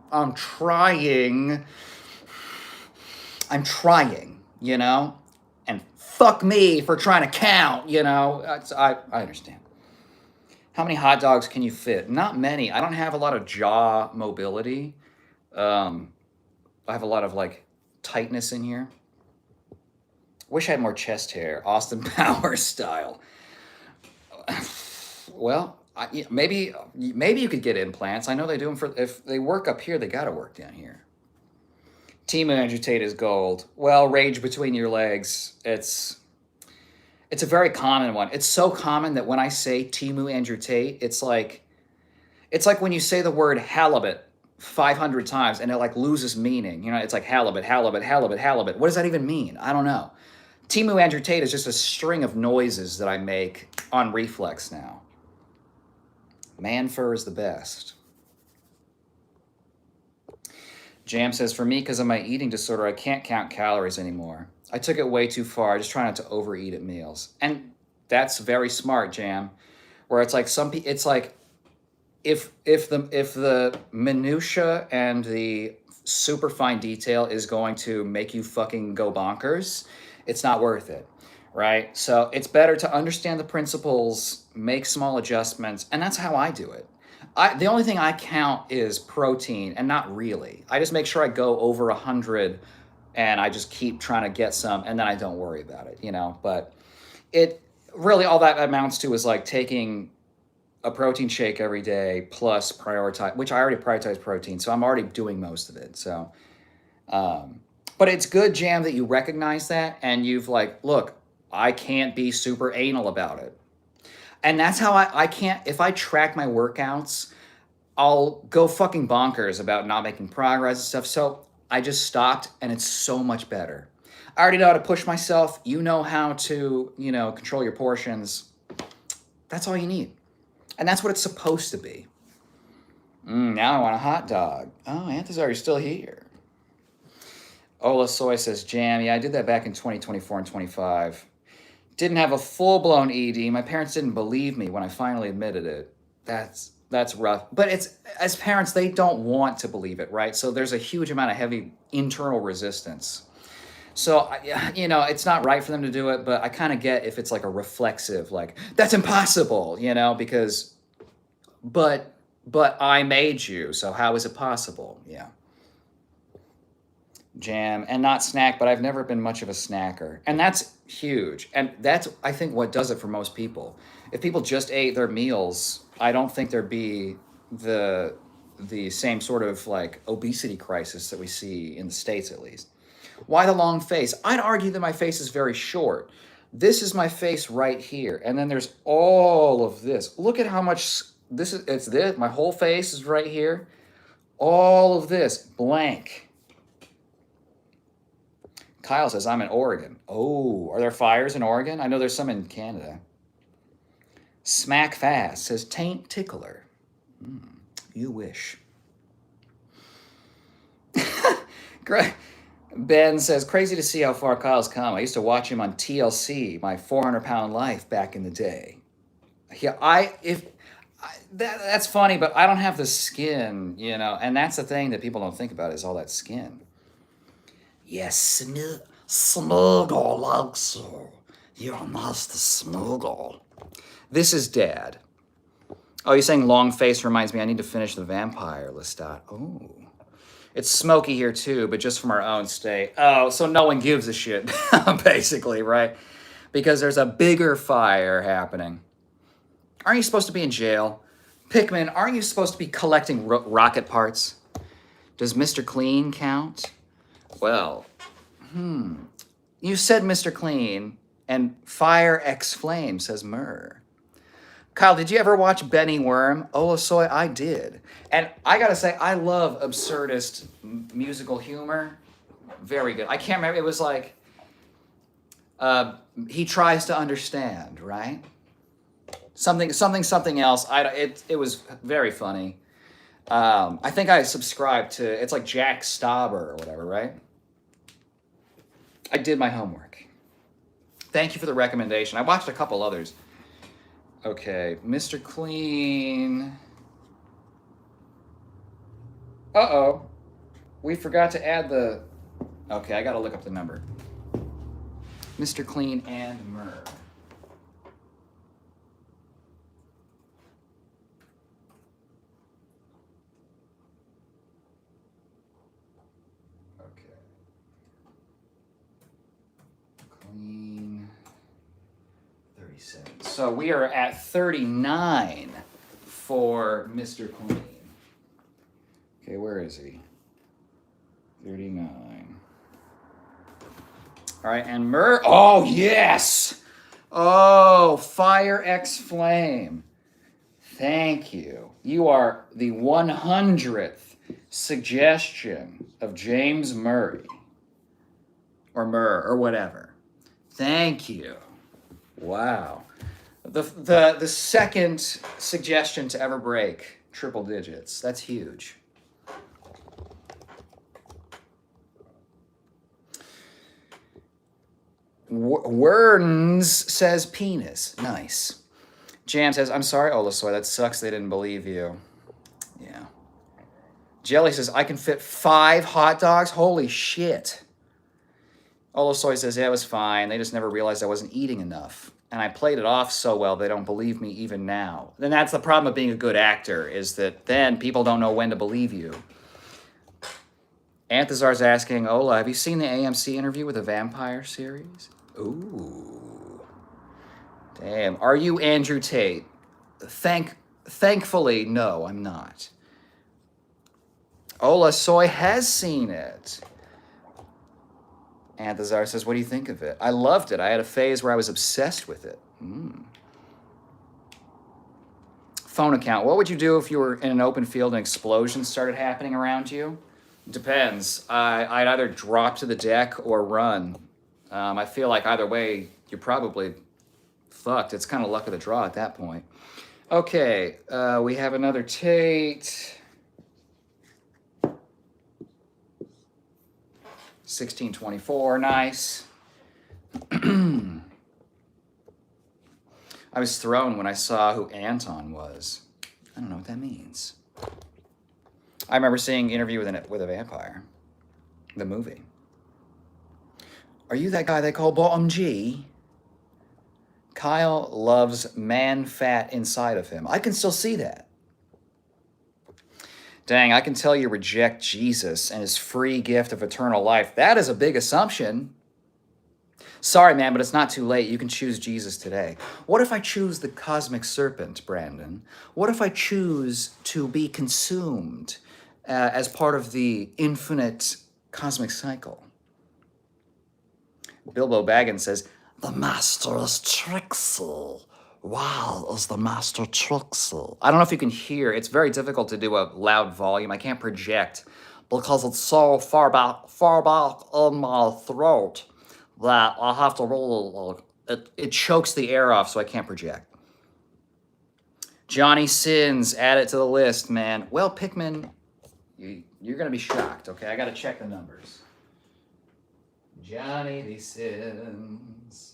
fuck me for trying to count, I understand. How many hot dogs can you fit? Not many. I don't have a lot of jaw mobility. I have a lot of like tightness in here. Wish I had more chest hair, Austin Powers style. Well, maybe you could get implants. I know they do them for if they work up here, they got to work down here. Team Andrew Tate is gold. Well, rage between your legs. It's a very common one. It's so common that when I say Timu Andrew Tate, it's like when you say the word halibut 500 times and it like loses meaning. It's like halibut, halibut, halibut, halibut. What does that even mean? I don't know. Timu Andrew Tate is just a string of noises that I make on reflex now. Man fur is the best. Jam says, for me, because of my eating disorder, I can't count calories anymore. I took it way too far. I just try not to overeat at meals. And that's very smart, Jam. Where it's like it's like if the minutia and the super fine detail is going to make you fucking go bonkers, it's not worth it, right? So it's better to understand the principles, make small adjustments, and that's how I do it. The only thing I count is protein, and not really. I just make sure I go over 100, and I just keep trying to get some, and then I don't worry about it, But it really, all that amounts to is like taking a protein shake every day plus prioritize, which I already prioritize protein, so I'm already doing most of it. So, but it's good, Jam, that you recognize that, and you've like, look, I can't be super anal about it. And that's how I can't, if I track my workouts, I'll go fucking bonkers about not making progress and stuff. So I just stopped, and it's so much better. I already know how to push myself. You know how to, control your portions. That's all you need. And that's what it's supposed to be. Now I want a hot dog. Oh, Anthazar, you're still here. Ola Soy says, Jam, yeah, I did that back in 2024 and 25. Didn't have a full-blown ED. My parents didn't believe me when I finally admitted it. That's rough. But it's, as parents, they don't want to believe it, right? So there's a huge amount of heavy internal resistance. So, it's not right for them to do it, but I kind of get if it's like a reflexive, like, that's impossible, because, but I made you, so how is it possible? Yeah. Jam, and not snack, but I've never been much of a snacker. And that's huge. And that's, I think, what does it for most people. If people just ate their meals, I don't think there'd be the same sort of like obesity crisis that we see in the States, at least. Why the long face? I'd argue that my face is very short. This is my face right here. And then there's all of this. Look at how much it's this. My whole face is right here. All of this, blank. Kyle says, I'm in Oregon. Oh, are there fires in Oregon? I know there's some in Canada. Smack Fast says, taint tickler. You wish. Ben says, crazy to see how far Kyle's come. I used to watch him on TLC, my 400-pound life back in the day. Yeah, that's funny, but I don't have the skin, and that's the thing that people don't think about is all that skin. Yes, Smuggle likes you. You're Master Smoogle. This is Dad. Oh, you're saying long face reminds me I need to finish the vampire, Lestat. Oh. It's smoky here too, but just from our own state. Oh, so no one gives a shit, basically, right? Because there's a bigger fire happening. Aren't you supposed to be in jail? Pikmin, aren't you supposed to be collecting rocket parts? Does Mr. Clean count? Well, you said Mr. Clean, and Fire X Flame says Myrrh. Kyle, did you ever watch Benny Worm? Olosoy, I did. And I gotta say, I love absurdist musical humor. Very good. I can't remember, it was like, he tries to understand, right? Something else. It was very funny. I think I subscribed to, it's like Jack Stauber or whatever, right? I did my homework. Thank you for the recommendation. I watched a couple others. Okay, Mr. Clean. Uh-oh. We forgot to add the... Okay, I gotta look up the number. Mr. Clean and Myrrh. Okay. Clean. 37. So we are at 39 for Mr. Clean. Okay, where is he? 39. All right, and Myrrh. Oh, yes! Oh, Fire X Flame. Thank you. You are the 100th suggestion of James Murray. Or Myrrh, or whatever. Thank you. Wow. The second suggestion to ever break triple digits. That's huge. Werns says penis. Nice. Jam says, I'm sorry, Olasoy. That sucks they didn't believe you. Yeah. Jelly says, I can fit 5 hot dogs? Holy shit. Olasoy says, yeah, it was fine. They just never realized I wasn't eating enough. And I played it off so well, they don't believe me even now. Then that's the problem of being a good actor, is that then people don't know when to believe you. Anthazar's asking, Ola, have you seen the AMC interview with the vampire series? Ooh. Damn. Are you Andrew Tate? Thankfully, no, I'm not. Ola Soy has seen it. Anthazar says, what do you think of it? I loved it. I had a phase where I was obsessed with it. Phone account. What would you do if you were in an open field and explosions started happening around you? Depends. I'd either drop to the deck or run. I feel like either way, you're probably fucked. It's kind of luck of the draw at that point. Okay, we have another Tate. 1624, nice. I was thrown when I saw who Anton was. I don't know what that means. I remember seeing Interview with a Vampire, the movie. Are you that guy they call Bottom G? Kyle loves man fat inside of him. I can still see that. Dang, I can tell you reject Jesus and his free gift of eternal life. That is a big assumption. Sorry, man, but it's not too late. You can choose Jesus today. What if I choose the cosmic serpent, Brandon? What if I choose to be consumed as part of the infinite cosmic cycle? Bilbo Baggins says, the master is Trixel. Wow, is the master Trixel. I don't know if you can hear. It's very difficult to do a loud volume. I can't project because it's so far back in my throat that I have to really, it chokes the air off, so I can't project. Johnny Sins, add it to the list, man. Well, Pikmin, you're going to be shocked, okay? I got to check the numbers. Johnny the Sins.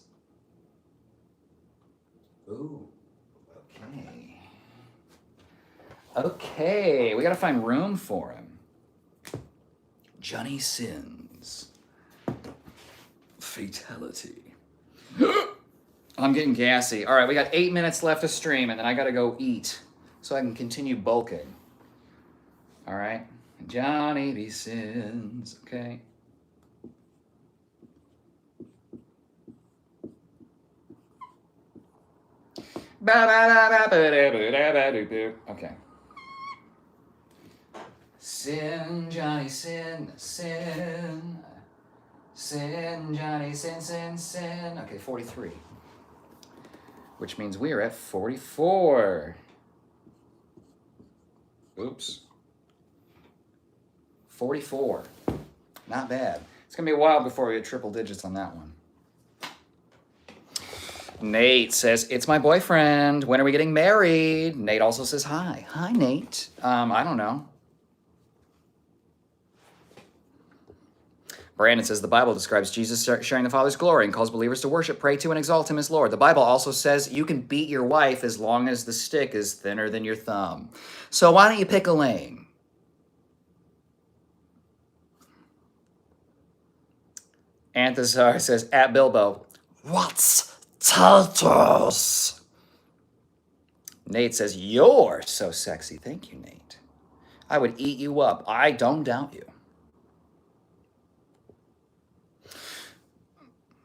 Ooh, okay. Okay, we got to find room for him. Johnny Sins. Fatality. I'm getting gassy. All right, we got 8 minutes left to stream, and then I got to go eat so I can continue bulking. All right? Johnny B. Sins. Okay. Okay. Sin, Johnny, sin, sin. Sin, Johnny, sin, sin, sin. Okay, 43. Which means we are at 44. Oops. 44. Not bad. It's going to be a while before we get triple digits on that one. Nate says, it's my boyfriend. When are we getting married? Nate also says hi. Hi, Nate. I don't know. Brandon says, the Bible describes Jesus sharing the Father's glory and calls believers to worship, pray to, and exalt him as Lord. The Bible also says you can beat your wife as long as the stick is thinner than your thumb. So why don't you pick a lane? Anthazar says, at Bilbo, what's Tartarus? Nate says, you're so sexy. Thank you, Nate. I would eat you up. I don't doubt you.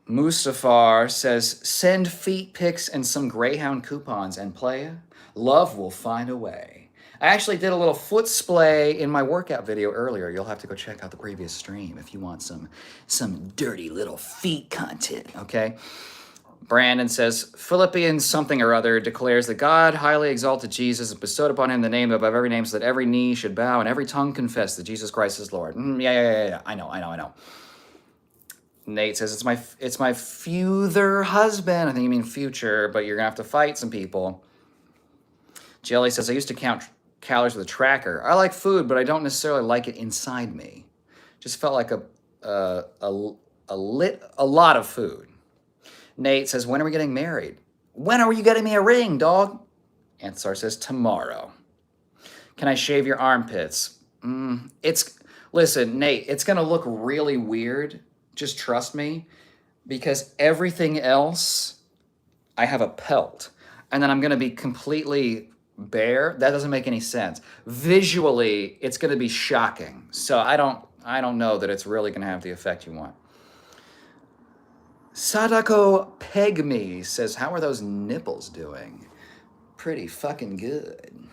Mustafar says, send feet pics and some Greyhound coupons, and playa, love will find a way. I actually did a little foot splay in my workout video earlier. You'll have to go check out the previous stream if you want some dirty little feet content, okay? Brandon says, Philippians something or other declares that God highly exalted Jesus and bestowed upon him the name above every name so that every knee should bow and every tongue confess that Jesus Christ is Lord. Yeah. I know. Nate says, it's my futher husband. I think you mean future, but you're going to have to fight some people. Jelly says, I used to count calories with a tracker. I like food, but I don't necessarily like it inside me. Just felt like a lot of food. Nate says, when are we getting married? When are you getting me a ring, dog? Ansar says, tomorrow. Can I shave your armpits? Listen, Nate, it's going to look really weird. Just trust me, because everything else, I have a pelt, and then I'm going to be completely bare. That doesn't make any sense. Visually, it's going to be shocking. So I don't know that it's really going to have the effect you want. Sadako Pegme says, how are those nipples doing? Pretty fucking good.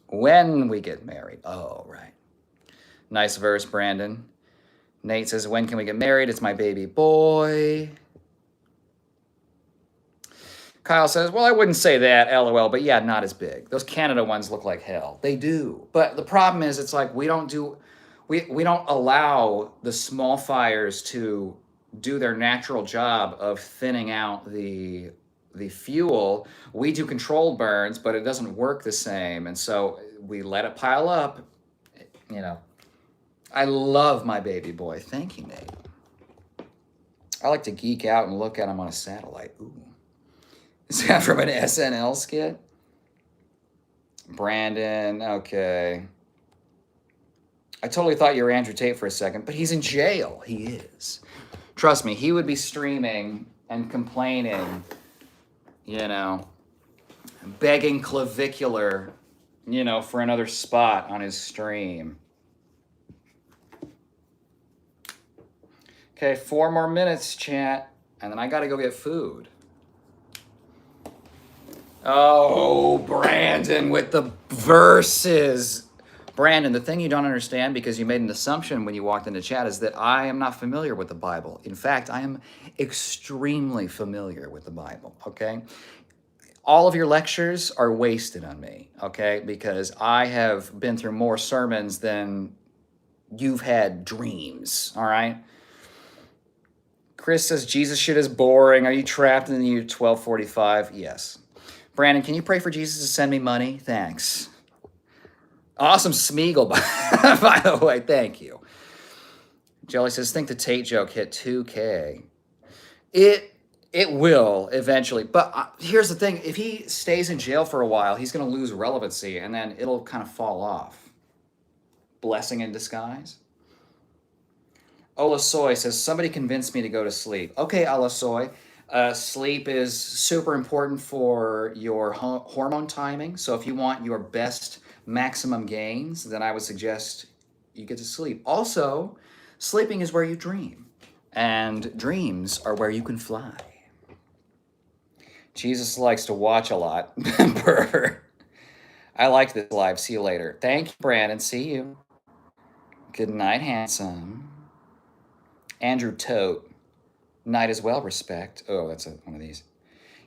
When we get married. Oh, right. Nice verse, Brandon. Nate says, when can we get married? It's my baby boy. Kyle says, well, I wouldn't say that, LOL, but yeah, not as big. Those Canada ones look like hell. They do. But the problem is, it's like we don't allow the small fires to do their natural job of thinning out the fuel. We do controlled burns, but it doesn't work the same. And so we let it pile up, you know. I love my baby boy. Thank you, Nate. I like to geek out and look at him on a satellite. Ooh. Is that from an SNL skit? Brandon, okay. I totally thought you were Andrew Tate for a second, but he's in jail. He is. Trust me, he would be streaming and complaining, you know, begging clavicular, you know, for another spot on his stream. Okay, 4 more minutes, chat, and then I gotta go get food. Oh, Brandon with the verses. Brandon, the thing you don't understand, because you made an assumption when you walked into chat, is that I am not familiar with the Bible. In fact, I am extremely familiar with the Bible, okay? All of your lectures are wasted on me, okay? Because I have been through more sermons than you've had dreams, all right? Chris says, Jesus shit is boring. Are you trapped in the year 1245? Yes. Brandon, can you pray for Jesus to send me money? Thanks. Awesome Smeagol, by the way. Thank you. Jelly says, think the Tate joke hit 2K. It will eventually. But here's the thing. If he stays in jail for a while, he's going to lose relevancy, and then it'll kind of fall off. Blessing in disguise. Ola Soy says, somebody convinced me to go to sleep. Okay, Ola Soy. Sleep is super important for your hormone timing. So if you want your best maximum gains, then I would suggest you get to sleep. Also, sleeping is where you dream, and dreams are where you can fly. Jesus likes to watch a lot. I like this live. See you later. Thank you, Brandon. See you. Good night, handsome. Andrew Tote. Night as well, respect. Oh, that's one of these.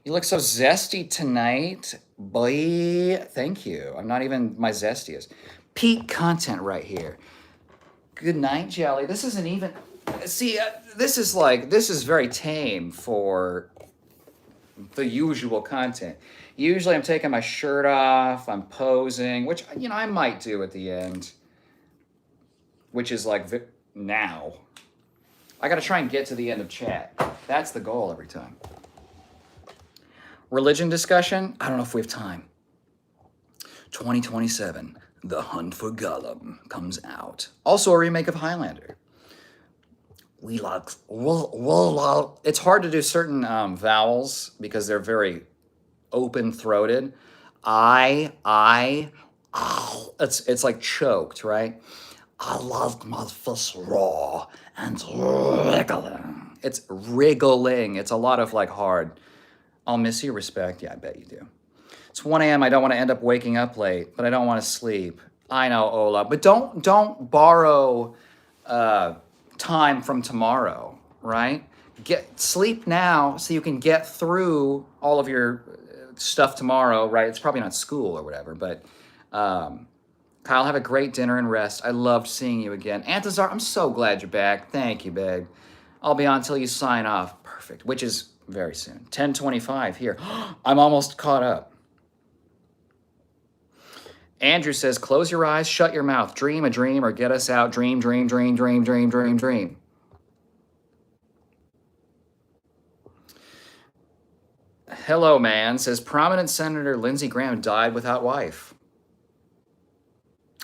You look so zesty tonight. Boy, thank you. I'm not even my zestiest. Peak content right here. Good night, Jelly. This isn't even... See, this is very tame for the usual content. Usually I'm taking my shirt off, I'm posing, which, I might do at the end. Which is like now. I gotta try and get to the end of chat. That's the goal every time. Religion discussion? I don't know if we have time. 2027, The Hunt for Gollum comes out. Also a remake of Highlander. It's hard to do certain vowels because they're very open-throated. It's like choked, right? I love my fish raw and wriggling. It's wriggling. It's a lot of like hard. I'll miss you, respect. Yeah, I bet you do. It's 1 a.m. I don't want to end up waking up late, but I don't want to sleep. I know, Ola, but don't borrow time from tomorrow, right? Sleep now so you can get through all of your stuff tomorrow, right? It's probably not school or whatever, but Kyle, have a great dinner and rest. I loved seeing you again. Antazar, I'm so glad you're back. Thank you, babe. I'll be on until you sign off. Perfect, which is very soon. 10:25 here. I'm almost caught up. Andrew says, close your eyes, shut your mouth. Dream a dream or get us out. Dream, dream, dream, dream, dream, dream, dream. Hello, man, says prominent Senator Lindsey Graham died without wife.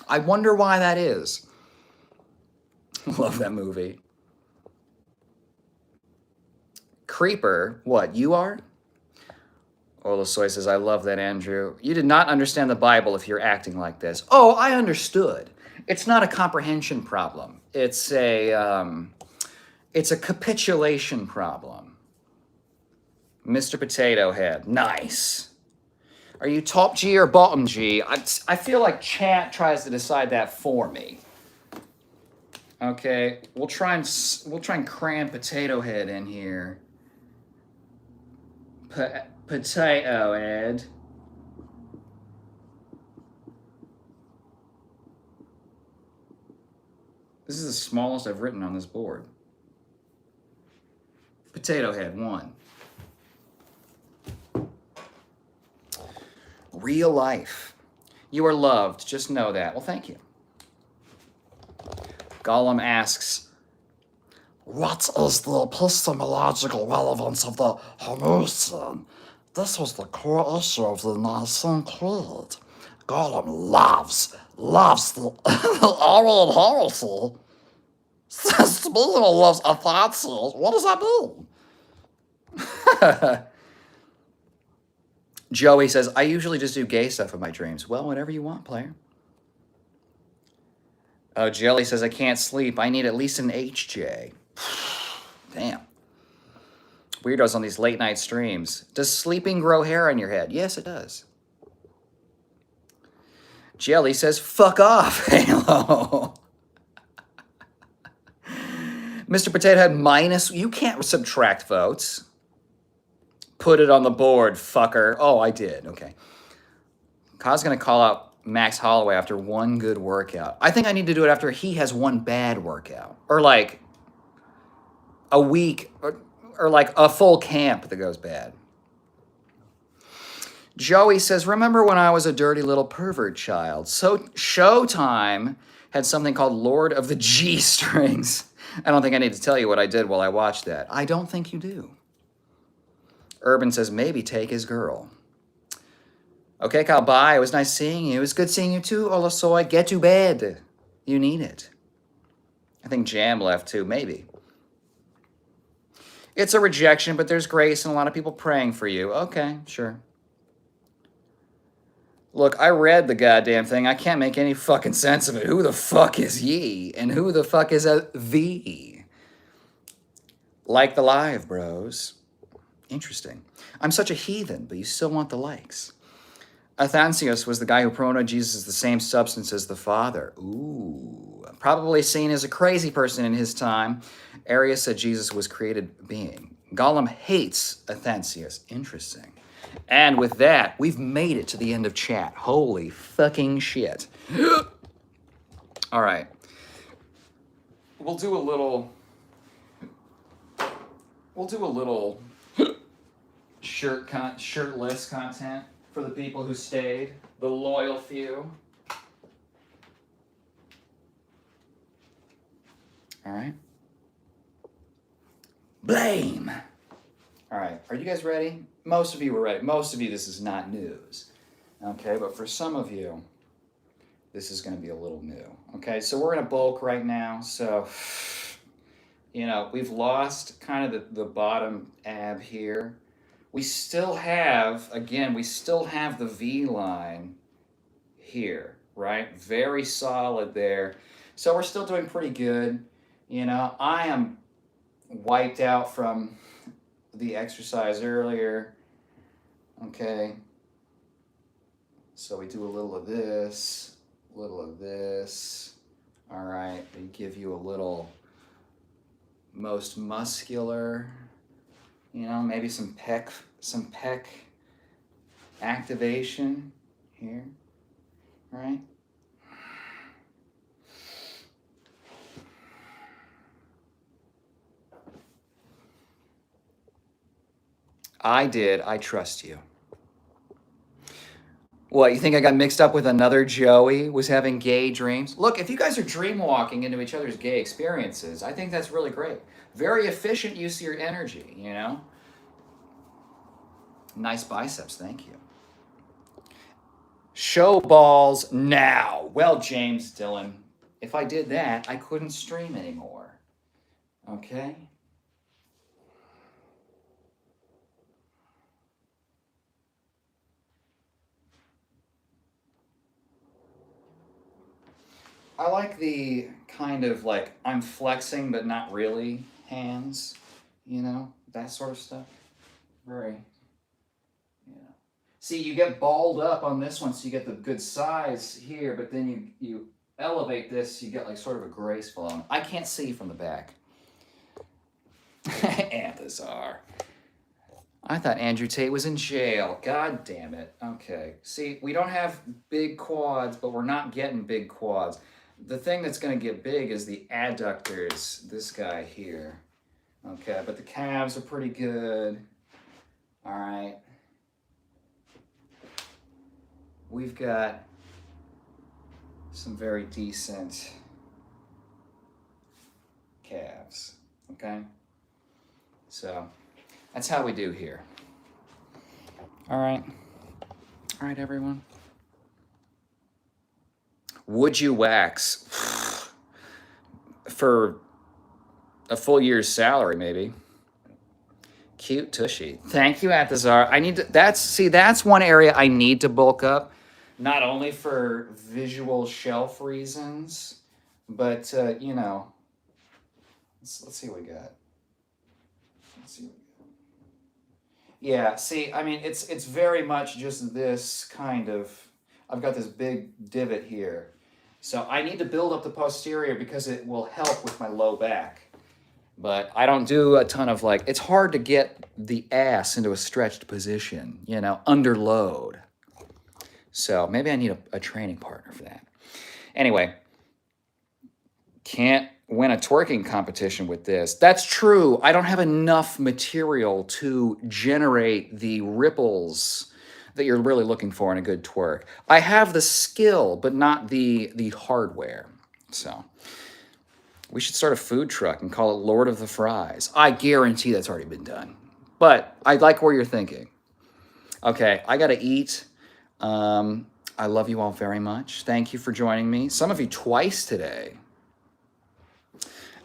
I wonder why that is. Love that movie. Creeper, what, you are? Olasoy says, I love that, Andrew. You did not understand the Bible if you're acting like this. Oh, I understood. It's not a comprehension problem. It's a capitulation problem. Mr. Potato Head, nice. Are you top G or bottom G? I feel like chat tries to decide that for me. Okay, we'll try and cram Potato Head in here. Potato Head. This is the smallest I've written on this board. Potato Head 1. Real life. You are loved. Just know that. Well, thank you. Gollum asks, what is the epistemological relevance of the Homoousion? This was the core issue of the Nicene Creed. Gollum loves the Arian heresy. Says to me he loves Athanasius. What does that mean? Joey says, I usually just do gay stuff in my dreams. Well, whatever you want, player. Oh, Jelly says, I can't sleep. I need at least an HJ. Damn. Weirdos on these late night streams. Does sleeping grow hair on your head? Yes, it does. Jelly says, fuck off, Halo. Mr. Potato Head minus. You can't subtract votes. Put it on the board, fucker. Oh, I did. Okay. Kyle's going to call out Max Holloway after one good workout. I think I need to do it after he has one bad workout. Or like a week or like a full camp that goes bad. Joey says, remember when I was a dirty little pervert child? So Showtime had something called Lord of the G-Strings. I don't think I need to tell you what I did while I watched that. I don't think you do. Urban says, maybe take his girl. Okay, Kyle, bye. It was nice seeing you. It was good seeing you too, Olasoy. Get to bed. You need it. I think Jam left too, maybe. It's a rejection, but there's grace and a lot of people praying for you. Okay, sure. Look, I read the goddamn thing. I can't make any fucking sense of it. Who the fuck is ye? And who the fuck is a thee? Like the live, bros. Interesting. I'm such a heathen, but you still want the likes. Athanasius was the guy who promoted Jesus as the same substance as the Father. Ooh. Probably seen as a crazy person in his time. Arius said Jesus was created being. Gollum hates Athanasius. Interesting. And with that, we've made it to the end of chat. Holy fucking shit. All right. We'll do a little shirtless content for the people who stayed, the loyal few. All right. Blame. All right. Are you guys ready? Most of you were ready. Most of you, this is not news. Okay, but for some of you, this is going to be a little new. Okay, so we're in a bulk right now. So, you know, we've lost kind of the bottom ab here. We still have, again, we still have the V line here, right? Very solid there. So we're still doing pretty good. You know, I am wiped out from the exercise earlier. Okay. So we do a little of this, a little of this. All right. We give you a little most muscular, you know, maybe some pec activation here, right? I did. I trust you. What, you think I got mixed up with another Joey, was having gay dreams? Look, if you guys are dream walking into each other's gay experiences, I think that's really great. Very efficient use of your energy, you know? Nice biceps, thank you. Show balls now. Well, James Dillon, if I did that, I couldn't stream anymore. Okay? I like the kind of like I'm flexing but not really hands, you know, that sort of stuff. Very, you know. See, you get balled up on this one, so you get the good size here, but then you elevate this, you get like sort of a graceful one. I can't see from the back. Anthazar. I thought Andrew Tate was in jail. God damn it. Okay. See, we don't have big quads, but we're not getting big quads. The thing that's going to get big is the adductors, this guy here. Okay, but the calves are pretty good. All right. We've got some very decent calves. Okay? So, that's how we do here. All right. All right, everyone. Would you wax for a full year's salary, maybe? Cute tushy. Thank you, Athazar. I need to. That's one area I need to bulk up, not only for visual shelf reasons, but you know. Let's see what we got. Let's see. Yeah. See, I mean, it's very much just this kind of. I've got this big divot here. So I need to build up the posterior because it will help with my low back. But I don't do a ton of like, it's hard to get the ass into a stretched position, you know, under load. So maybe I need a training partner for that. Anyway, can't win a twerking competition with this. That's true. I don't have enough material to generate the ripples that you're really looking for in a good twerk. I have the skill, but not the hardware. So we should start a food truck and call it Lord of the Fries. I guarantee that's already been done. But I like where you're thinking. Okay, I gotta eat. I love you all very much. Thank you for joining me. Some of you twice today.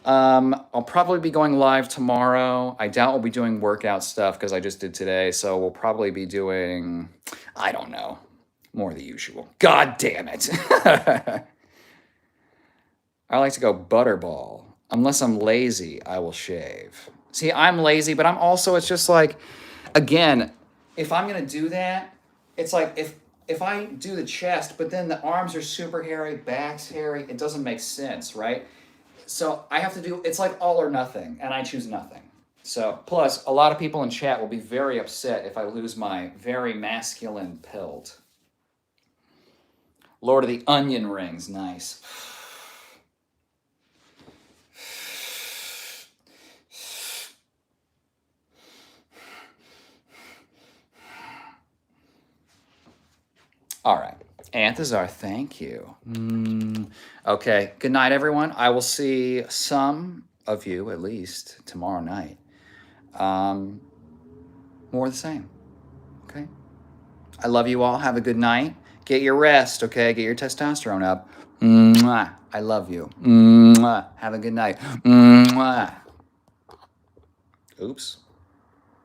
I'll probably be going live tomorrow. I doubt we'll be doing workout stuff because I just did today. So we'll probably be doing, I don't know, more of the usual. God damn it. I like to go butterball. Unless I'm lazy, I will shave. See, I'm lazy, but I'm also, it's just like, again, if I'm gonna do that, it's like if I do the chest, but then the arms are super hairy, back's hairy, it doesn't make sense, right? So I have to do, it's like all or nothing, and I choose nothing. So, plus, a lot of people in chat will be very upset if I lose my very masculine pelt. Lord of the Onion Rings, nice. All right. Anthazar, thank you. Okay. Good night, everyone. I will see some of you, at least, tomorrow night. More of the same. Okay. I love you all. Have a good night. Get your rest, okay? Get your testosterone up. Mwah. I love you. Mwah. Have a good night. Mwah. Oops.